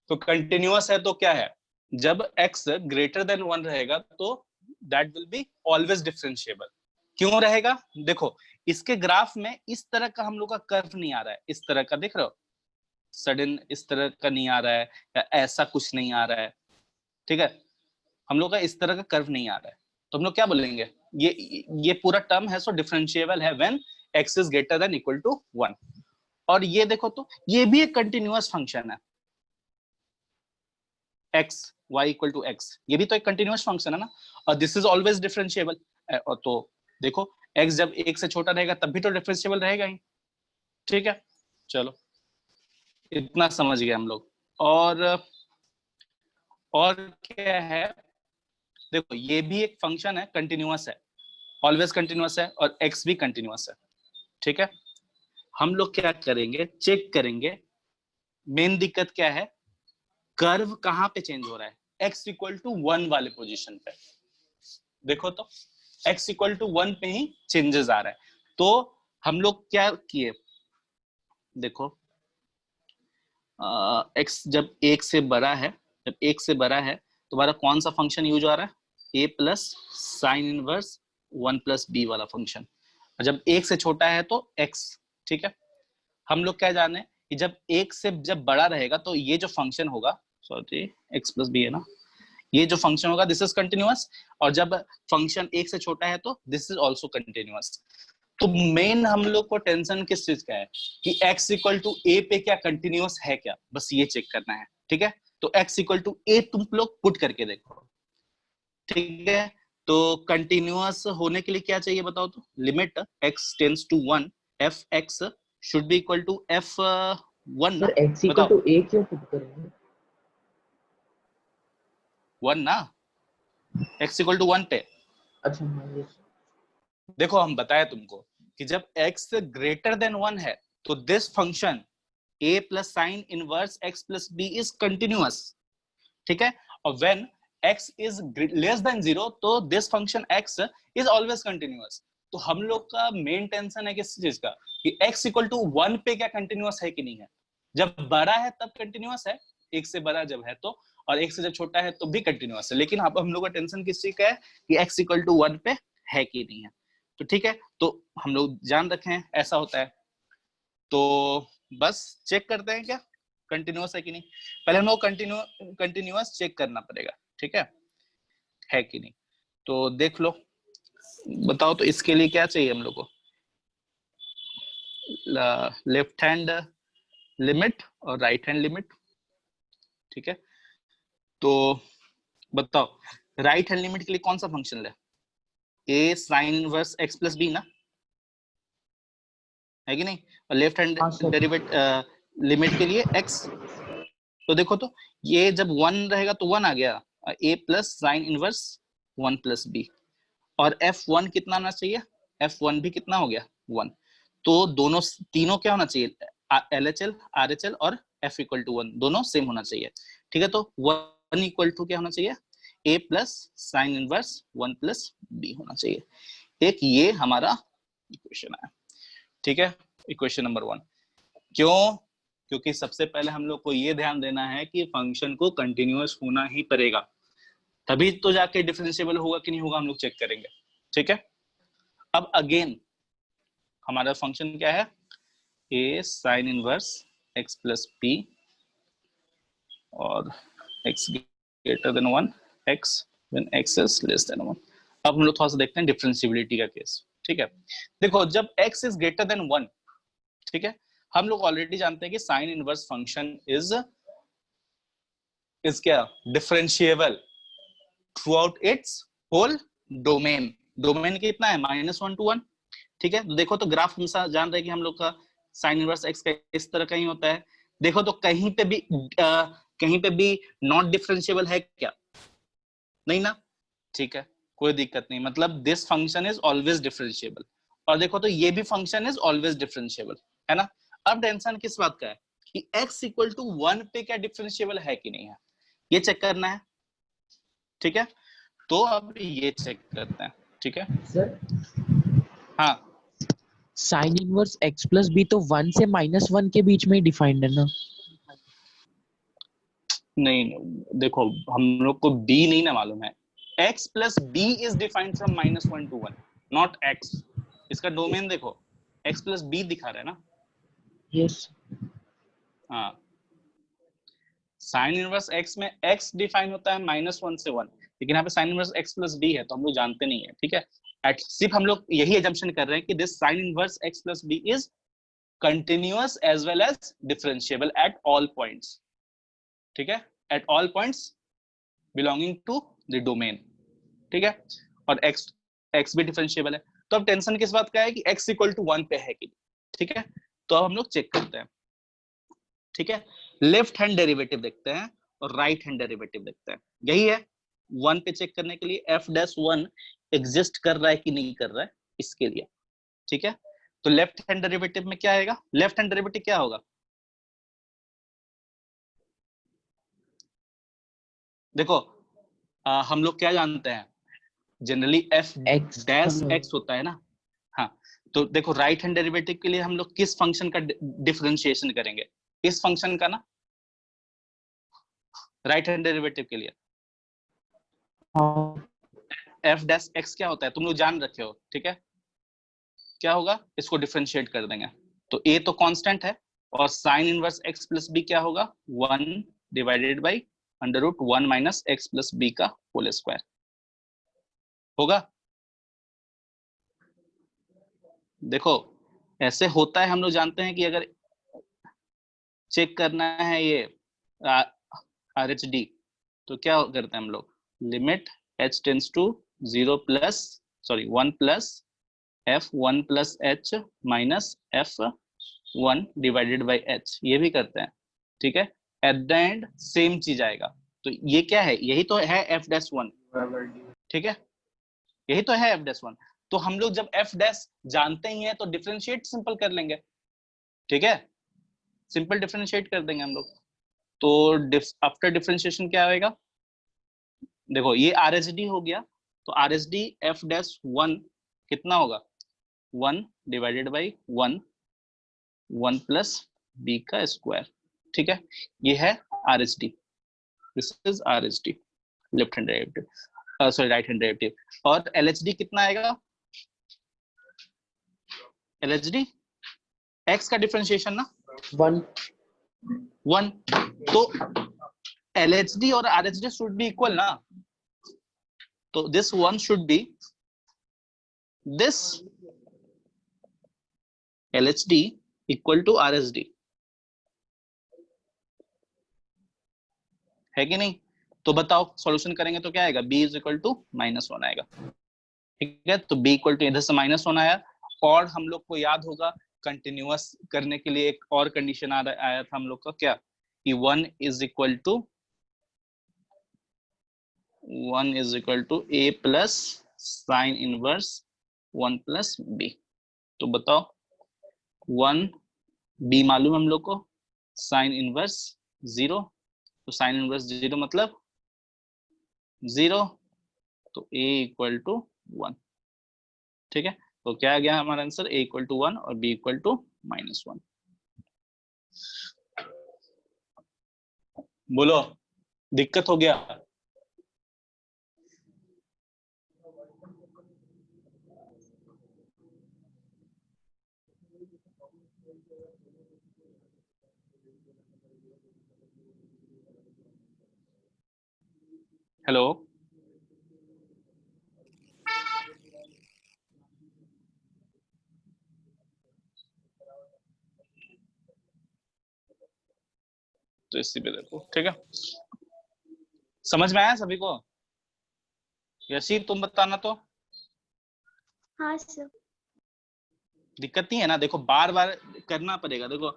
तो कंटिन्यूअस है तो क्या है, जब x ग्रेटर देन 1 रहेगा तो that will be always differentiable. क्यों रहेगा? देखो इसके ग्राफ में इस तरह का हम लोग का कर्व नहीं आ रहा है, इस तरह का देख रहे हो, सडन इस तरह का नहीं आ रहा है, या ऐसा कुछ नहीं आ रहा है, ठीक है? हम लोग का इस तरह का कर्व नहीं आ रहा है, तो हम लोग क्या बोलेंगे, ये पूरा टर्म है सो डिफरेंशिएबल है when x is greater than equal to 1। और ये देखो तो ये भी एक कंटिन्यूअस फंक्शन है, x y equal to x, ये भी तो एक कंटिन्यूअस फंक्शन है ना, और दिस इज ऑलवेज डिफरेंशिएबल। और तो देखो x जब 1 से छोटा रहेगा तब भी तो डिफरेंशिएबल रहेगा ही, ठीक है? चलो इतना समझ गए हम लोग। और क्या है, देखो ये भी एक फंक्शन है, कंटिन्यूअस है, ऑलवेज कंटिन्यूअस है, और x भी कंटिन्यूअस है, ठीक है? हम लोग क्या करेंगे, चेक करेंगे। मेन दिक्कत क्या है, कर्व कहां पे चेंज हो रहा है, x इक्वल टू 1 वाले पोजीशन पे। देखो तो x इक्वल टू 1 पे ही चेंजेस आ रहा है। तो हम लोग क्या किए, देखो x जब 1 से बड़ा है, जब 1 से बड़ा है तो हमारा कौन सा फंक्शन यूज आ रहा है, a plus sine inverse 1 plus b वाला फंक्शन। और जब 1 से छोटा है तो x, ठीक है? हम लोग क्या जाने कि जब 1 से जब बड़ा रहेगा तो ये जो फंक्शन होगा, सॉरी x प्लस बी है ना, ये जो फंक्शन होगा दिस इज कंटिन्यूअस, और जब फंक्शन 1 से छोटा है तो दिस इज ऑल्सो कंटिन्यूअस। तो मेन हम लोग को टेंशन किस चीज का है कि x इक्वल टू a पे क्या कंटिन्यूअस है क्या, बस ये चेक करना है, ठीक है? तो x इक्वल टू a तुम लोग पुट करके देखो, ठीक है? तो कंटिन्यूअस होने के लिए क्या चाहिए बताओ तो? Limit x tends to 1 f x should be equal to f 1 ना, सर x इक्वल बताओ। टू a क्यों पुट करेंगे? 1 ना, x इक्वल टू 1 पे। अच्छा हाँ यस। देखो हम बताए तुमको कि जब x ग्रेटर देन 1 है तो this function a plus sine inverse x plus b is continuous, ठीक है? और when x is less than 0 तो this function x is always continuous. तो हम लोग का मेन टेंशन है किस चीज का कि x इक्वल टू 1 पे क्या कंटिन्यूअस है कि नहीं है। जब बड़ा है तब कंटिन्यूअस है, 1 से बड़ा जब है तो, और 1 से जब छोटा है तो भी कंटिन्यूअस है। लेकिन अब हम लोग का टेंशन किस चीज का है कि x इक्वल टू 1 पे है कि नहीं है। तो ठीक है, तो हम लोग जान रखे हैं ऐसा होता है। तो बस चेक करते हैं क्या कंटिन्यूअस है कि नहीं। पहले हम लोग कंटिन्यूअस चेक करना पड़ेगा, ठीक है कि नहीं। तो देख लो, बताओ तो इसके लिए क्या चाहिए हम लोग को। लेफ्ट हैंड लिमिट और राइट हैंड लिमिट, ठीक है। तो बताओ राइट हैंड लिमिट के लिए कौन सा फंक्शन ले, a sine inverse x plus b ना, है कि नहीं, और लेफ्ट हैंड लिमिट के लिए एक्स। तो देखो तो ये जब 1 रहेगा तो 1 आ गया, A plus sine inverse 1 plus B, और f1 कितना आना चाहिए, f1 भी कितना हो गया 1। तो दोनों तीनों क्या होना चाहिए, LHL RHL और f इक्वल टू 1 दोनों सेम होना चाहिए, ठीक है। तो 1 इक्वल टू क्या होना चाहिए, a plus sine inverse 1 plus b होना चाहिए। एक ये हमारा इक्वेशन है, ठीक है, इक्वेशन नंबर 1। क्यों, क्योंकि सबसे पहले हम लोग को ये ध्यान देना है कि फंक्शन को कंटिन्यूअस होना ही पड़ेगा, तभी तो जाके डिफरेंशिएबल होगा कि नहीं होगा हम लोग चेक करेंगे, ठीक है। अब अगेन हमारा फंक्शन क्या है, a sign inverse x plus p और x greater than 1 x when x is less than 1। अब हम लोग थोड़ा सा देखते हैं डिफरेंशिएबिलिटी का केस, ठीक है। देखो जब x इज ग्रेटर देन 1, ठीक है, हम लोग ऑलरेडी जानते हैं कि साइन इनवर्स फंक्शन इज क्या, differentiable throughout its whole domain. Domain कितना है, -1 to 1, ठीक है। तो देखो तो ग्राफ हम जान रहे हैं कि हम लोग का साइन इनवर्स x का इस तरह का ही होता है। देखो तो कहीं पे भी नॉट डिफरेंशिएबल है क्या, नहीं ना, ठीक है, कोई दिक्कत नहीं, मतलब this function is always differentiable. और देखो तो ये भी फंक्शन इज ऑलवेज डिफरेंशिएबल, है ना। अब टेंशन किस बात का है कि x इक्वल टू 1 पे क्या डिफरेंशिएबल है कि नहीं है, ये चेक करना है, ठीक है। तो अब ये चेक करते हैं, ठीक है सर। हाँ, sine inverse x plus B तो 1 से -1 के बीच में ही डिफाइंड है ना। नहीं देखो हम लोग को b नहीं ना मालूम है, x plus b is defined from -1 to 1 not x। इसका डोमेन देखो x प्लस b दिखा रहा है ना, यस। हाँ, साइन इनवर्स x में x डिफाइन होता है -1 से 1, लेकिन यहाँ पे sign inverse x plus b है तो हम लोग जानते नहीं है, ठीक है। सिर्फ हम लोग यही एजम्पशन कर रहे हैं कि this sine inverse x plus b is continuous as well as differentiable at all points, ठीक है, at all points belonging to the domain, ठीक है, और x भी डिफरेंशिएबल है। तो अब टेंशन किस बात का है कि x इक्वल टू 1 पे है कि, ठीक है। तो अब हम लोग चेक करते हैं, ठीक है, लेफ्ट हैंड डेरिवेटिव देखते हैं और राइट हैंड डेरिवेटिव देखते हैं, यही है 1 पे चेक करने के लिए f'1 एग्जिस्ट कर रहा है कि नहीं कर रहा है इसके लिए, ठीक है। तो लेफ्ट हैंड डेरिवेटिव में क्या आएगा, लेफ्ट हैंड डेरिवेटिव क्या होगा, देखो हम लोग क्या जानते हैं जनरली f डैश x होता है ना, हाँ। तो देखो राइट हैंड डेरिवेटिव के लिए हम लोग किस फंक्शन का डिफरेंशिएशन करेंगे, इस फंक्शन का ना, राइट हैंड डेरिवेटिव के लिए f डैश x क्या होता है तुम लोग जान रखे हो, ठीक है, क्या होगा, इसको डिफरेंशिएट कर देंगे। तो a तो कांस्टेंट है और sign inverse x plus b क्या होगा, 1 divided by √1 minus x plus b का होल स्क्वायर होगा। देखो ऐसे होता है, हम लोग जानते हैं कि अगर चेक करना है ये RHD तो क्या करते हैं हम लोग, limit h tends to 1 plus f1 plus h minus f1 divided by h, ये भी करते हैं, ठीक है। एट द एंड सेम चीज आएगा। तो ये क्या है, यही तो है f'1, ठीक है, यही तो है f'1। तो हम लोग जब f डैश जानते ही हैं तो डिफरेंशिएट सिंपल कर लेंगे, ठीक है, सिंपल डिफरेंशिएट कर देंगे हम लोग। तो आफ्टर डिफरेंशिएशन क्या आएगा, देखो ये RHD हो गया, तो RHD f'1 कितना होगा, 1 डिवाइडेड बाई 1 प्लस b का स्क्वायर, ठीक है, ये है RHD, this is RHD left hand derivative, sorry right hand derivative. और LHD कितना आएगा, LHD x का डिफरेंशिएशन ना 1, तो LHD और RHD शुड बी इक्वल ना, तो this 1 should be this LHD equal to RHD, है कि नहीं? तो बताओ सॉल्यूशन करेंगे तो क्या आएगा, B इज इक्वल टू -1 आएगा। ठीक है, तो B इक्वल टू इधर से -1 आया, और हम लोग को याद होगा कंटिन्यूअस करने के लिए एक और कंडीशन आया था हम लोग का, क्या कि 1 is equal to A plus sine inverse 1 plus B। तो बताओ 1 B मालूम हम लोग को, साइन इनवर्स 0, तो साइन इनवर्स 0 मतलब 0, तो A इक्वल टू 1। ठीक है, तो क्या आ गया हमारा आंसर, A इक्वल टू 1 और B इक्वल टू -1। बोलो दिक्कत हो गया? हेलो, तो इसी पे देखो। ठीक है, समझ में आया सभी को? यशी तुम बताना तो, हाँ सर। दिक्कत नहीं है ना? देखो बार बार करना पड़ेगा, देखो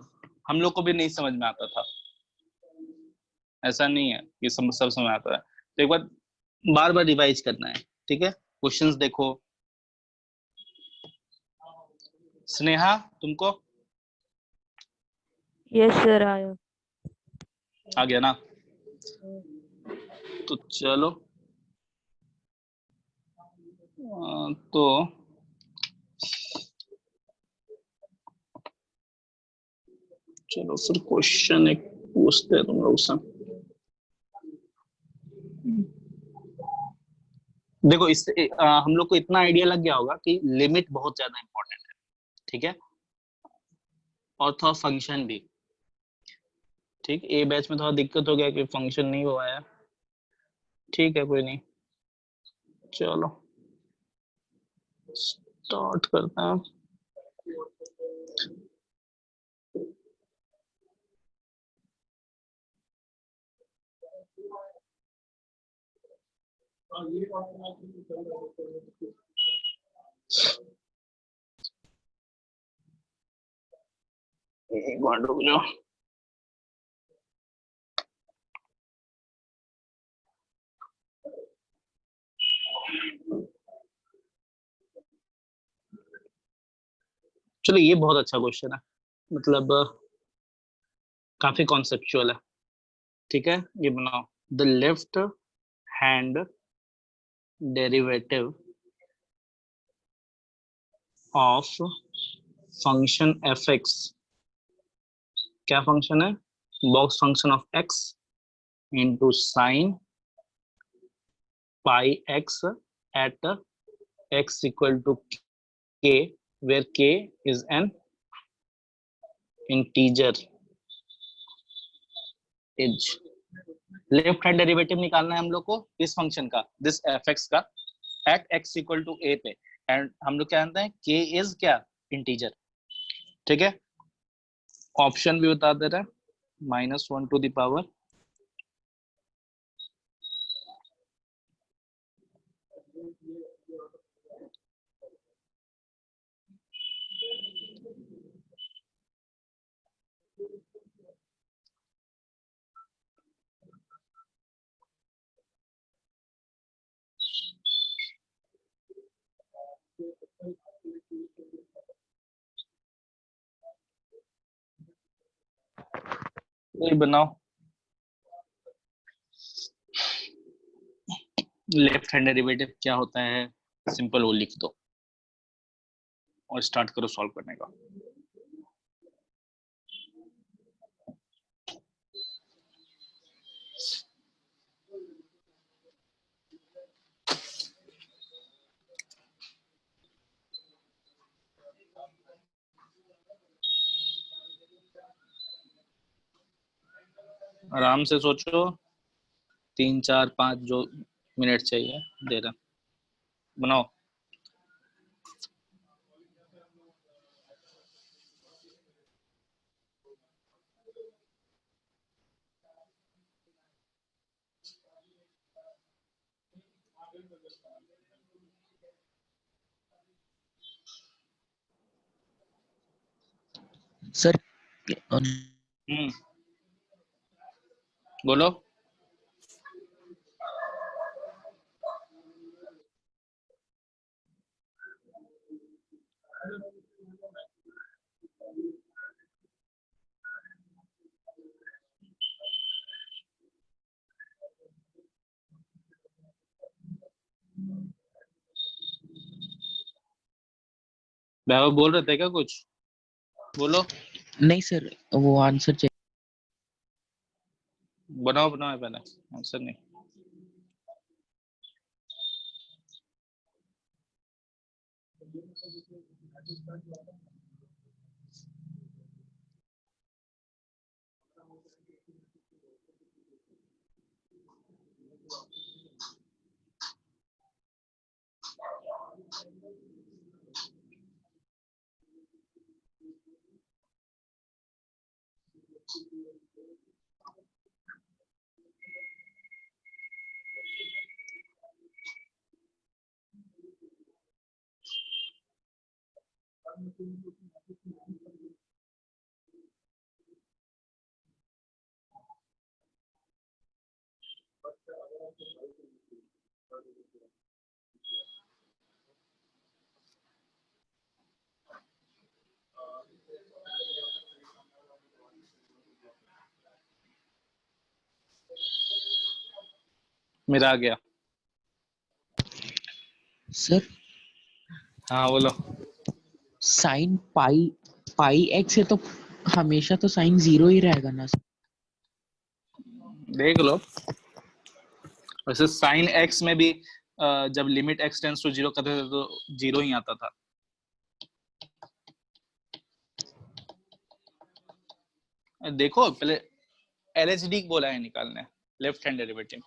हम लोग को भी नहीं समझ में आता था, ऐसा नहीं है कि सब समझ आता है, तो एक बार बार रिवाइज करना है। ठीक है, क्वेश्चंस देखो। स्नेहा तुमको यस सर आया। आ गया ना? तो चलो तो चलो फिर क्वेश्चन एक पूछते हैं तुम लोग से। देखो इससे हम लोग को इतना आइडिया लग गया होगा कि लिमिट बहुत ज्यादा इंपॉर्टेंट है। ठीक है, और थोड़ा फंक्शन भी। ठीक, ए बैच में थोड़ा दिक्कत हो गया कि फंक्शन नहीं हुआ है। ठीक है, कोई नहीं, चलो स्टार्ट करते हैं। एक बार रुक जाओ। चलो ये बहुत अच्छा क्वेश्चन है, मतलब काफी कॉन्सेप्चुअल है। ठीक है, ये बनाओ, the left hand derivative of function fx, क्या फंक्शन है, box function of x into sine pi x at x equal to k, where k is an integer is। Left hand derivative निकालना है हम लोग को इस फंक्शन का, दिस fx का, at x equal to a पे, एंड हम लोग क्या जानते हैं, k इज क्या, इंटीजर। ठीक है, ऑप्शन भी बता दे रहा है, -1 टू द पावर ये बनाओ, लेफ्ट हैंड डेरिवेटिव क्या होता है, सिंपल वो लिख दो और स्टार्ट करो सॉल्व करने का। आराम से सोचो, 3 4 5 जो मिनट चाहिए दे रहा, बनाओ। सर बोलो। वैभव बोल रहे थे क्या कुछ? बोलो। नहीं सर, वो आंसर चाहिए। बनाओ बनाओ पहले, आंसर नहीं। मेरा आ गया। सर हाँ बोलो। साइन पाई एक्स है तो हमेशा तो साइन 0 ही रहेगा ना सर? देख लो, वैसे साइन एक्स में भी जब लिमिट एक्स टेंस टू 0 करते थे तो 0 ही आता था। देखो पहले एलएचडी बोला है निकालने, लेफ्ट हैंड डेरिवेटिव।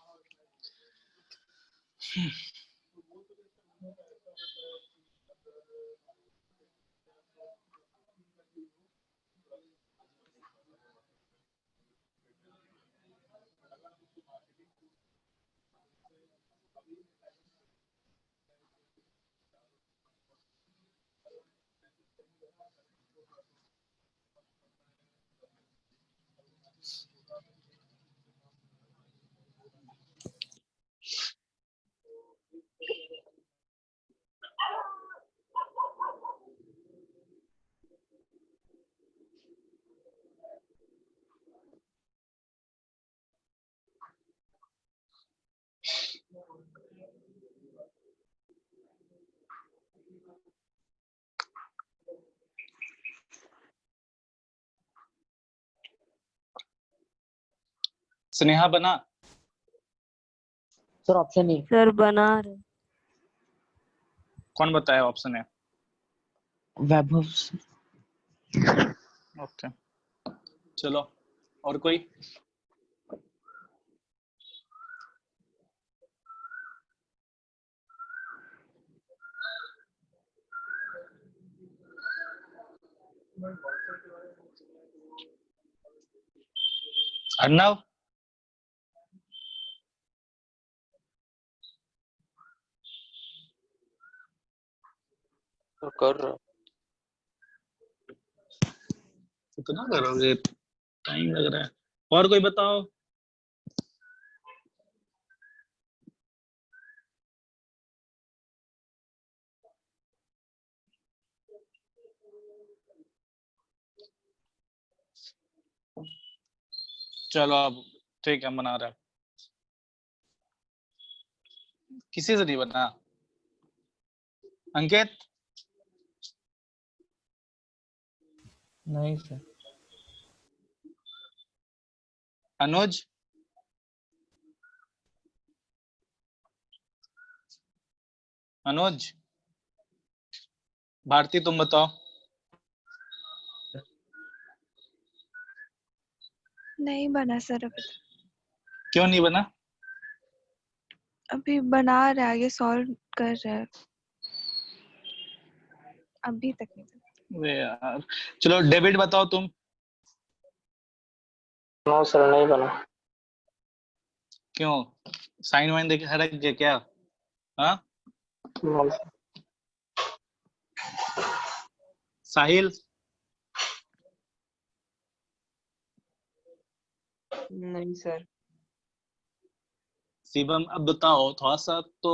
स्नेहा बना। Sir option A. सर बना रहे। कौन बताया ऑप्शन है? वैभव। ओके चलो, और कोई? अर्णव। तो कर रहा हूँ। कितना करोगे, टाइम लग रहा है। और कोई बताओ। चलो अब ठीक है, बना रहा है। किसी से नहीं बना। अंकित। नहीं सर। अनुज। अनुज। भारती तुम बताओ। नहीं बना सर अभी तक। क्यों नहीं बना? अभी बना रहा है, आगे सॉल्व कर रहा है, अभी तक नहीं बना। वे यार, चलो डेविड बताओ तुम। नो सर नहीं बना। क्यों, साइन वाइन देखे हटक गया क्या? हाँ नो। साहिल। नहीं सर। शिवम अब बताओ थोड़ा सा तो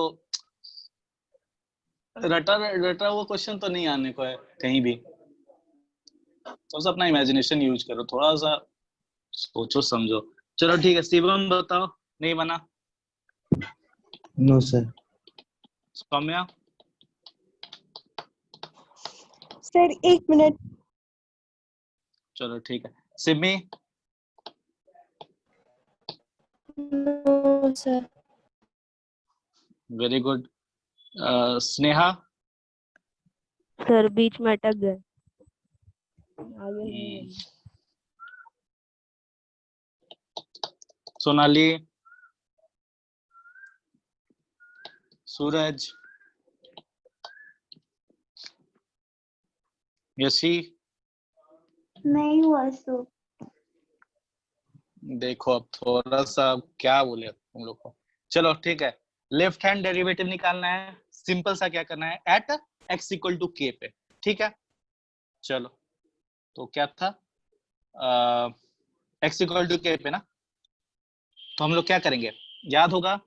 रटा रटा वो क्वेश्चन तो नहीं आने को है कहीं भी, थोड़ा सा अपना इमेजिनेशन यूज करो, थोड़ा सा सोचो समझो। चलो ठीक है, शिवम बताओ। नहीं बना? No sir. Saumya? Sir 1 minute. चलो ठीक है। Simi? No sir. Very good. Sneha? Sir बीच में अटक गए, आगे नहीं हम्म, बोली। सोनाली? सूरज? यशी? नहीं हुआ सो। देखो अब थोड़ा सा क्या बोले तुम लोग को। चलो ठीक है, लेफ्ट हैंड डेरिवेटिव निकालना है। सिंपल सा क्या करना है, at x equal to k पे। ठीक है, चलो तो क्या था, x इक्वल टू k पे ना, तो हम लोग क्या करेंगे, याद होगा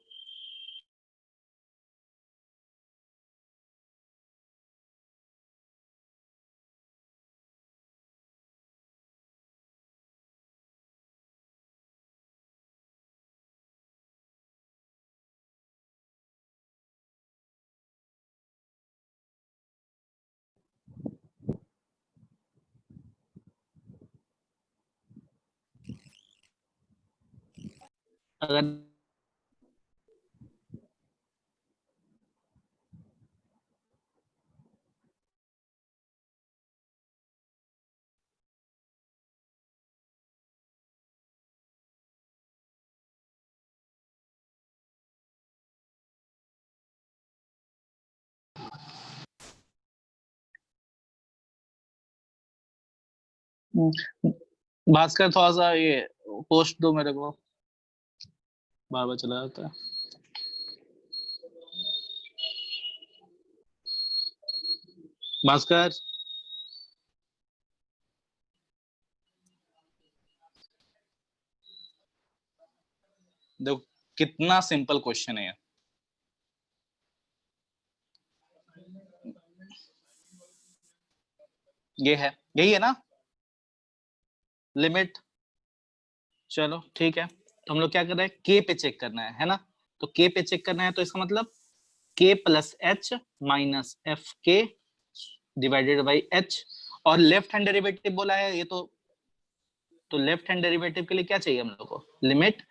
अगर भास्कर थोड़ा सा ये पोस्ट दो मेरे को, बार बार चला जाता है। भास्कर? देखो कितना सिंपल क्वेश्चन है ये है, यही है ना लिमिट। चलो ठीक है, तो हम लोग क्या कर रहे हैं, के पे चेक करना है ना, तो के पे चेक करना है तो इसका मतलब k plus H minus F के डिवाइडेड बाई एच, और लेफ्ट हैंड डेरिवेटिव बोला है ये तो लेफ्ट हैंड डेरिवेटिव के लिए क्या चाहिए हम लोग को, limit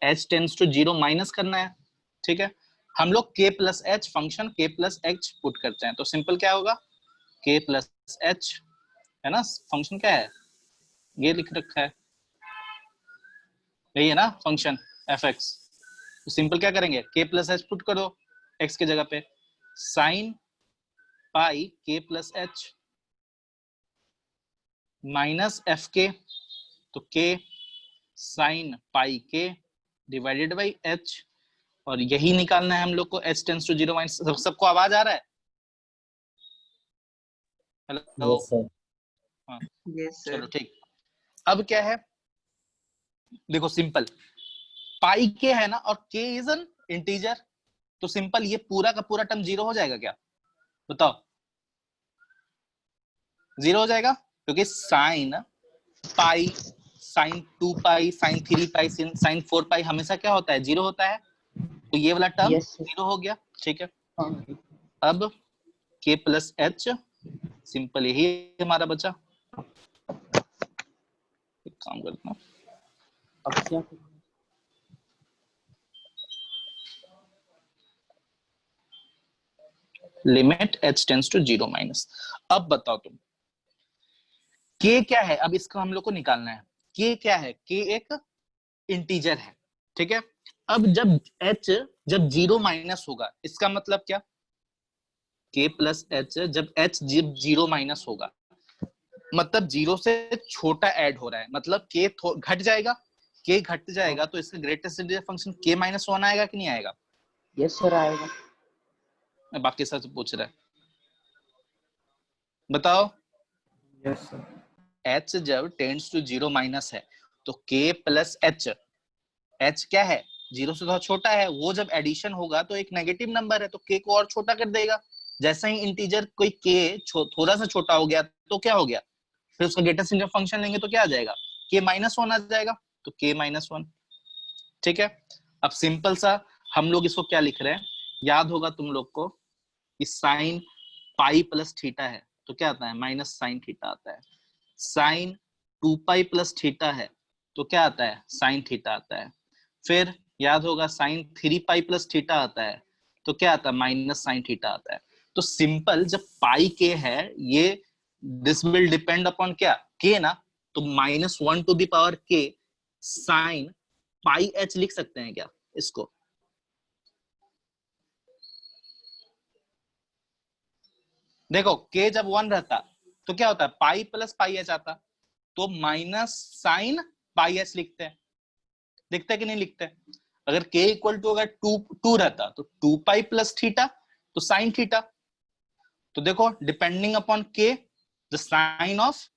h tends to 0 minus करना है। ठीक है, हम लोग k plus H function k plus H put करते हैं, तो सिंपल क्या होगा, k प्लस एच है ना, फंक्शन क्या है, ये लिख रखा है, यही है ना फंक्शन एफ एक्स। तो सिंपल क्या करेंगे, k प्लस एच पुट करो x के जगह पे, sine pi k plus H minus F के, तो k साइन पाई के डिवाइडेड बाई h, और यही निकालना है हम लोग को h टेंड्स टू 0 माइनस। सबको आवाज आ रहा है? हेलो? Yes sir. हाँ यस चलो सर। ठीक। अब क्या है, देखो सिंपल, पाई के है ना और k इज एन इंटीजर, तो सिंपल ये पूरा का पूरा टर्म 0 हो जाएगा क्या, बताओ? 0 हो जाएगा, क्योंकि साइन पाई, साइन 2 पाई, साइन 3 पाई, साइन 4 पाई हमेशा क्या होता है, 0 होता है, तो ये वाला टर्म यस सर। 0 हो गया। ठीक है, हाँ अब k प्लस एच, सिंपल यही हमारा बचा। एक काम करता हूँ, अब क्या करें? Limit h tends to 0 minus. अब बताओ तुम, k क्या है, अब इसका हम लोग को निकालना है, k क्या है, k एक इंटीजर है। ठीक है, अब जब h जब 0 माइनस होगा, इसका मतलब क्या, k प्लस एच जब h जब 0 माइनस होगा, मतलब 0 से छोटा ऐड हो रहा है, मतलब k घट जाएगा, k घट जाएगा तो इसका greatest integer function k minus 1 आएगा कि नहीं आएगा? यस सर आएगा। मैं बाकी सब से पूछ रहा है, बताओ। Yes sir. h जब टेंड्स टू 0 माइनस है तो k प्लस एच h क्या है, 0 से थोड़ा छोटा है, वो जब एडिशन होगा तो एक नेगेटिव नंबर है तो k को और छोटा कर देगा। जैसे ही इंटीजर कोई k थोड़ा सा छोटा हो गया तो क्या हो गया, फिर उसका ग्रेटेस्ट इंटीजर फंक्शन लेंगे तो क्या आ जाएगा, k-1 आ जाएगा, तो k-1। ठीक है, अब सिंपल सा हम लोग इसको क्या लिख रहे हैं, याद होगा तुम लोग को, इस साइन पाई प्लस थीटा है तो क्या आता है, माइनस साइन थीटा आता है। साइन 2 पाई प्लस थीटा है तो क्या आता है, साइन थीटा आता है। फिर याद होगा साइन 3 पाई प्लस थीटा आता है तो क्या आता है, माइनस साइन थीटा आता है। तो सिंपल जब पाई के है ये, दिस विल डिपेंड अपॉन क्या, के ना, तो -1 टू द पावर के साइन पाई एच लिख सकते हैं क्या इसको। देखो k जब 1 रहता तो क्या होता है, पाई प्लस पाई एच आता, तो माइनस साइन पाई एच लिखते हैं, लिखते हैं कि नहीं लिखते हैं। अगर k इक्वल टू अगर 2 रहता तो 2 पाई प्लस थीटा तो साइन थीटा। तो देखो depending upon k the sine of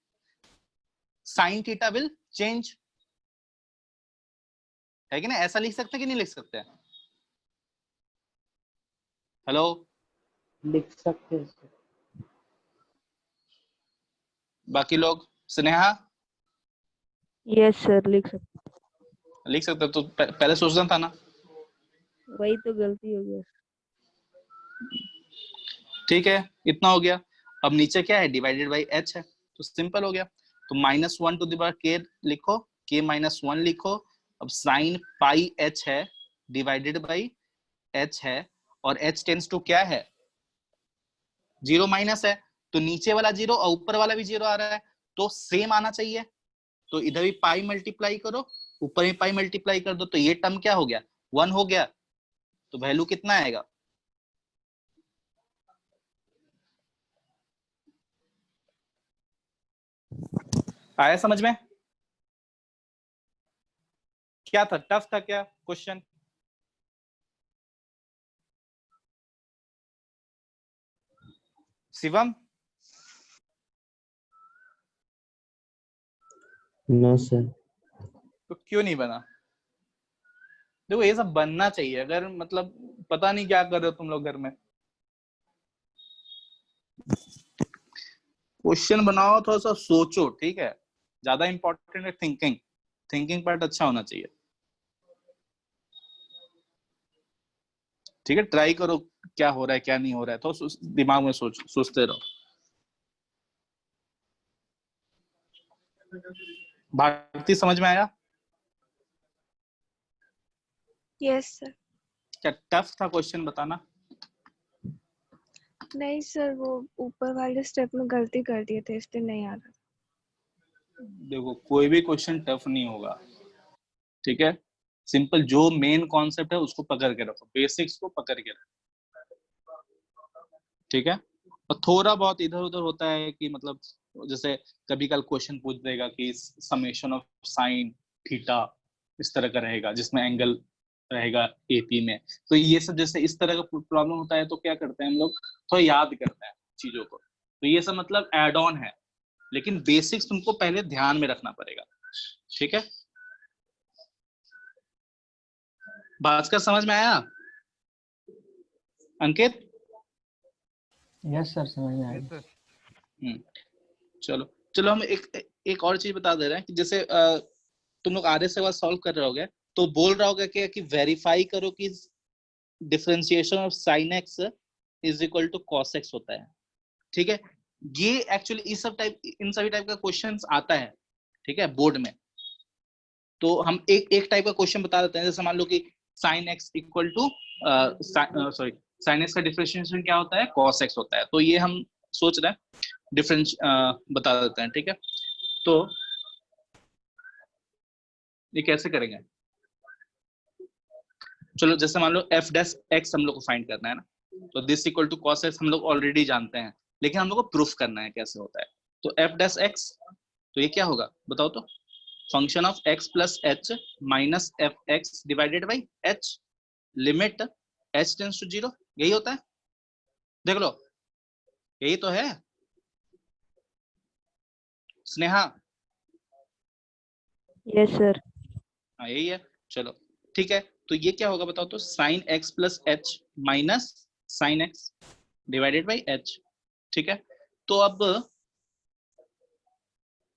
sine theta will change, है कि नहीं, ऐसा लिख सकते हैं कि नहीं लिख सकते हैं। हेलो, लिख सकते हैं सर। बाकी लोग, स्नेहा यस सर लिख सकते। लिख सकते तो पहले सोचना था ना। वही तो गलती हो गया। ठीक है, इतना हो गया। अब नीचे क्या है, डिवाइडेड बाई h है, तो सिंपल हो गया। तो -1 टू द पावर k लिखो, k-1 लिखो। अब साइन पाई h है डिवाइडेड बाई h है, और h टेंस टू क्या है, 0 माइनस है, तो नीचे वाला 0 और ऊपर वाला भी 0 आ रहा है, तो सेम आना चाहिए। तो इधर भी पाई मल्टीप्लाई करो, ऊपर भी पाई मल्टीप्लाई कर दो, तो ये टर्म क्या हो गया, 1 हो गया। तो वैल्यू कितना आएगा, आया समझ में, क्या था, टफ था क्या क्वेश्चन। Shivam, no sir. तो क्यों नहीं बना। देखो ये सब बनना चाहिए, अगर मतलब पता नहीं क्या कर रहे हो तुम लोग घर में। क्वेश्चन बनाओ, थोड़ा सा सोचो, ठीक है, ज्यादा इंपॉर्टेंट है थिंकिंग, थिंकिंग पार्ट अच्छा होना चाहिए। ठीक है, ट्राई करो क्या हो रहा है क्या नहीं हो रहा है, तो दिमाग में सोचते रहो। भारती समझ में आया, यस सर। क्या टफ था क्वेश्चन, बताना। नहीं सर, वो ऊपर वाले स्टेप में गलती कर दिए थे इसलिए नहीं आ रहा। देखो कोई भी क्वेश्चन टफ नहीं होगा, ठीक है, सिंपल जो मेन कॉन्सेप्ट है उसको पकड़ के रखो, बेसिक्स को पकड़ के रखो, ठीक है। और थोड़ा बहुत इधर उधर होता है कि मतलब जैसे कभी कल क्वेश्चन पूछ देगा कि समेशन ऑफ साइन थीटा इस तरह का रहेगा जिसमें एंगल रहेगा एपी में, तो ये सब जैसे इस तरह का प्रॉब्लम होता है तो क्या करते हैं हम लोग, थोड़ा याद करते हैं चीजों को, तो ये सब मतलब एड ऑन है, लेकिन बेसिक्स तुमको पहले ध्यान में रखना पड़ेगा, ठीक है। भास्कर समझ में आया, अंकित, यस सर समझ में यस आया। सर। चलो चलो हम एक और चीज बता दे रहे हैं कि जैसे तुम लोग आधे से बाद सॉल्व कर रहे होगे तो बोल रहा होगा कि वेरीफाई करो कि differentiation of sine X is equal to cos X होता है, ठीक है। ये एक्चुअली इन सभी टाइप का क्वेश्चंस आता है, ठीक है, बोर्ड में। तो हम एक टाइप का क्वेश्चन बता देते हैं, जैसे मान लो कि sine X equal to sorry sine X का डिफरेंशिएशन क्या होता है, कॉस एक्स होता है, तो ये हम सोच रहे हैं डिफरेंस बता देते हैं, ठीक है। तो ये कैसे करेंगे, चलो जैसे मान लो एफ डैश एक्स हम लोग को फाइंड करना है ना, तो this equal to cos X हम लोग ऑलरेडी जानते हैं, लेकिन हम लोग को प्रूफ करना है कैसे होता है। तो एफ डैश एक्स, तो ये क्या होगा बताओ तो, function of X plus H minus F X divided by H, limit H tends to 0, यही होता है, देख लो यही तो है स्नेहा। Yes sir. हाँ यही है, चलो ठीक है, तो ये क्या होगा बताओ तो, sine x plus H minus sine x divided by H. ठीक है, तो अब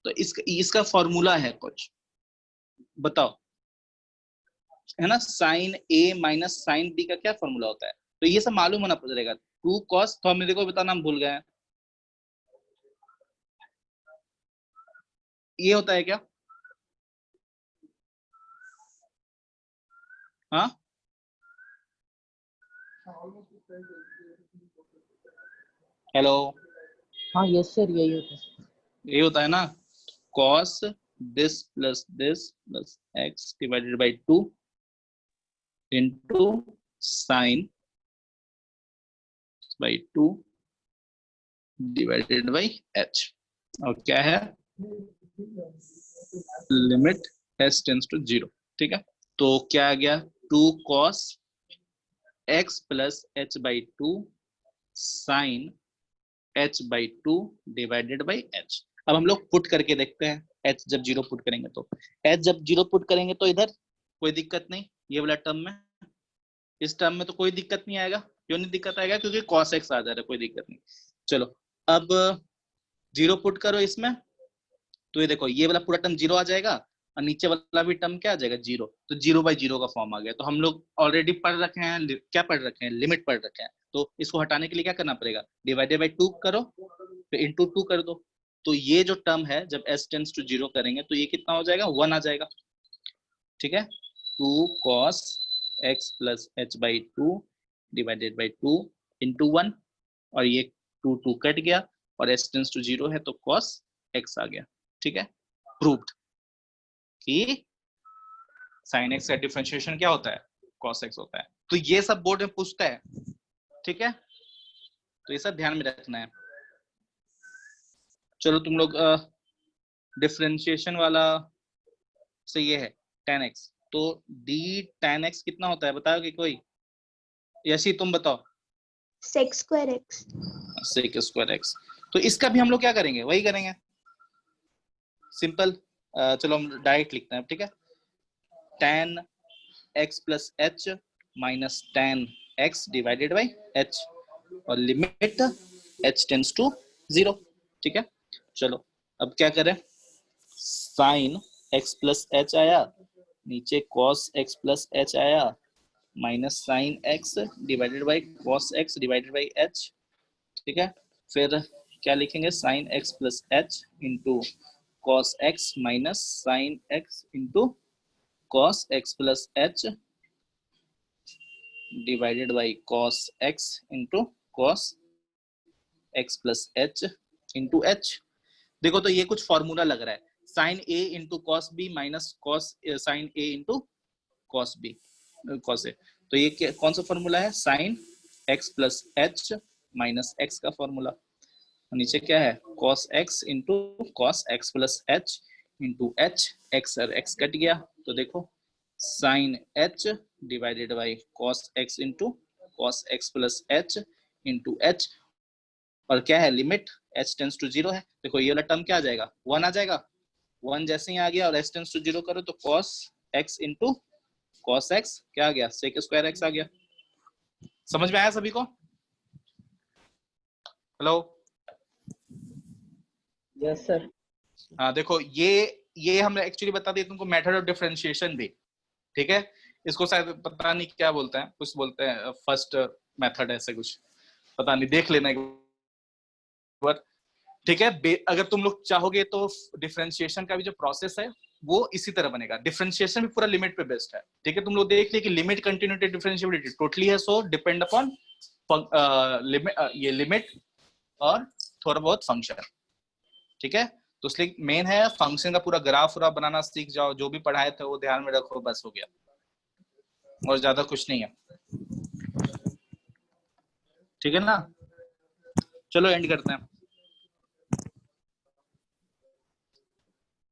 तो इसका फॉर्मूला है कुछ, बताओ, है ना, साइन ए माइनस साइन बी का क्या फॉर्मूला होता है, तो ये सब मालूम होना पड़ेगा। 2 cos, तो मेरे को बताना, हम भूल गए हैं, ये होता है क्या? हाँ, हेलो, हाँ यस सर, यही होता है। ये होता है ना, cos this plus x divided by 2 into sin by 2 divided by h, और क्या है, लिमिट s टेंस टू 0। ठीक है, तो क्या आ गया, 2 cos x plus h by 2 sin h by 2 divided by h। अब हम लोग पुट करके देखते हैं, h जब 0 पुट करेंगे तो, h जब 0 पुट करेंगे तो इधर कोई दिक्कत नहीं, ये वाला टर्म में, इस टर्म में तो कोई दिक्कत नहीं आएगा। क्यों नहीं दिक्कत आएगा? क्योंकि cos x आ जा रहा है, कोई दिक्कत नहीं। चलो अब 0 पुट करो इसमें, तो ये देखो ये वाला पूरा टर्म 0 आ जाएगा, और नीचे वाला भी टर्म क्या आ जाएगा, 0। तो 0/0 का फॉर्म आ गया। तो हम लोग ऑलरेडी पढ़ रखे हैं, क्या पढ़ रखे हैं, लिमिट पढ़ रखे हैं। तो इसको हटाने के लिए क्या करना पड़ेगा, डिवाइडेड बाई 2 करो, फिर इंटू 2 कर दो। तो ये जो टर्म है जब s टेंस टू 0 करेंगे तो ये कितना हो जाएगा, 1 आ जाएगा। ठीक है, 2 cos x plus h by 2 divided by 2 into 1, और ये 2 कट गया, और s टेंस टू 0 है तो cos x आ गया। ठीक है, प्रूव्ड कि sin x का डिफरेंशिएशन क्या होता है, cos x होता है। तो ये सब बोर्ड में पूछता है। ठीक है, तो ये सब ध्यान में रखना है। चलो तुम लोग डिफरेंशिएशन वाला से ये है tan x, तो d tan x कितना होता है बताओगे कोई? यशी तुम बताओ। sec square x। sec square x, तो इसका भी हम लोग क्या करेंगे, वही करेंगे, सिंपल। चलो हम डायरेक्ट लिखते हैं। ठीक है, tan x plus h minus tan x divided by h, और लिमिट h टेंस टू 0। ठीक है, चलो अब क्या करें, sin x plus h आया, नीचे cos x plus h आया, minus sin x divided by cos x divided by h। ठीक है, फिर क्या लिखेंगे, sin x plus h into cos x minus sin x into cos x plus h divided by cos x into cos x plus h into h। देखो तो ये कुछ फॉर्मूला लग रहा है, sin a into cos b minus cos sin a into cos b cos a। तो ये कौन सा फॉर्मूला है, sin x plus h minus x का फॉर्मूला। नीचे क्या है, cos x into cos x plus h into h, x और x कट गया, तो देखो sin h divided by cos x into cos x plus h into h, और क्या है, लिमिट h टेंस टू 0 है। देखो ये वाला टर्म क्या आ जाएगा, 1 आ जाएगा, 1 जैसे ही आ गया और h टेंस टू 0 करो तो cos x into cos x क्या आ गया, sec स्क्वायर x आ गया। समझ में आया सभी को? Hello, yes sir. हाँ देखो ये हमने एक्चुअली बता दिया तुमको, मेथड ऑफ डिफरेंशिएशन भी। ठीक है, इसको शायद पता नहीं क्या बोलते हैं, कुछ बोलते हैं फर्स्ट मेथड, ऐसे कुछ पता नहीं, देख लेना एक बार। ठीक है, अगर तुम लोग चाहोगे तो डिफरेंशिएशन का भी जो प्रोसेस है वो इसी तरह बनेगा। डिफरेंशिएशन भी पूरा लिमिट पे बेस्ड है। ठीक है, तुम लोग देख लिए कि लिमिट, कंटिन्यूटी, डिफरेंशिएबिलिटी टोटली है, सो डिपेंड अपॉन ये लिमिट और थोड़ा बहुत फंक्शन। ठीक है, तो इसलिए मेन है फंक्शन का पूरा ग्राफ बनाना सीख जाओ, जो भी पढ़ाए थे वो ध्यान में रखो, बस हो गया, और ज्यादा कुछ नहीं है। ठीक है ना, चलो एंड करते हैं।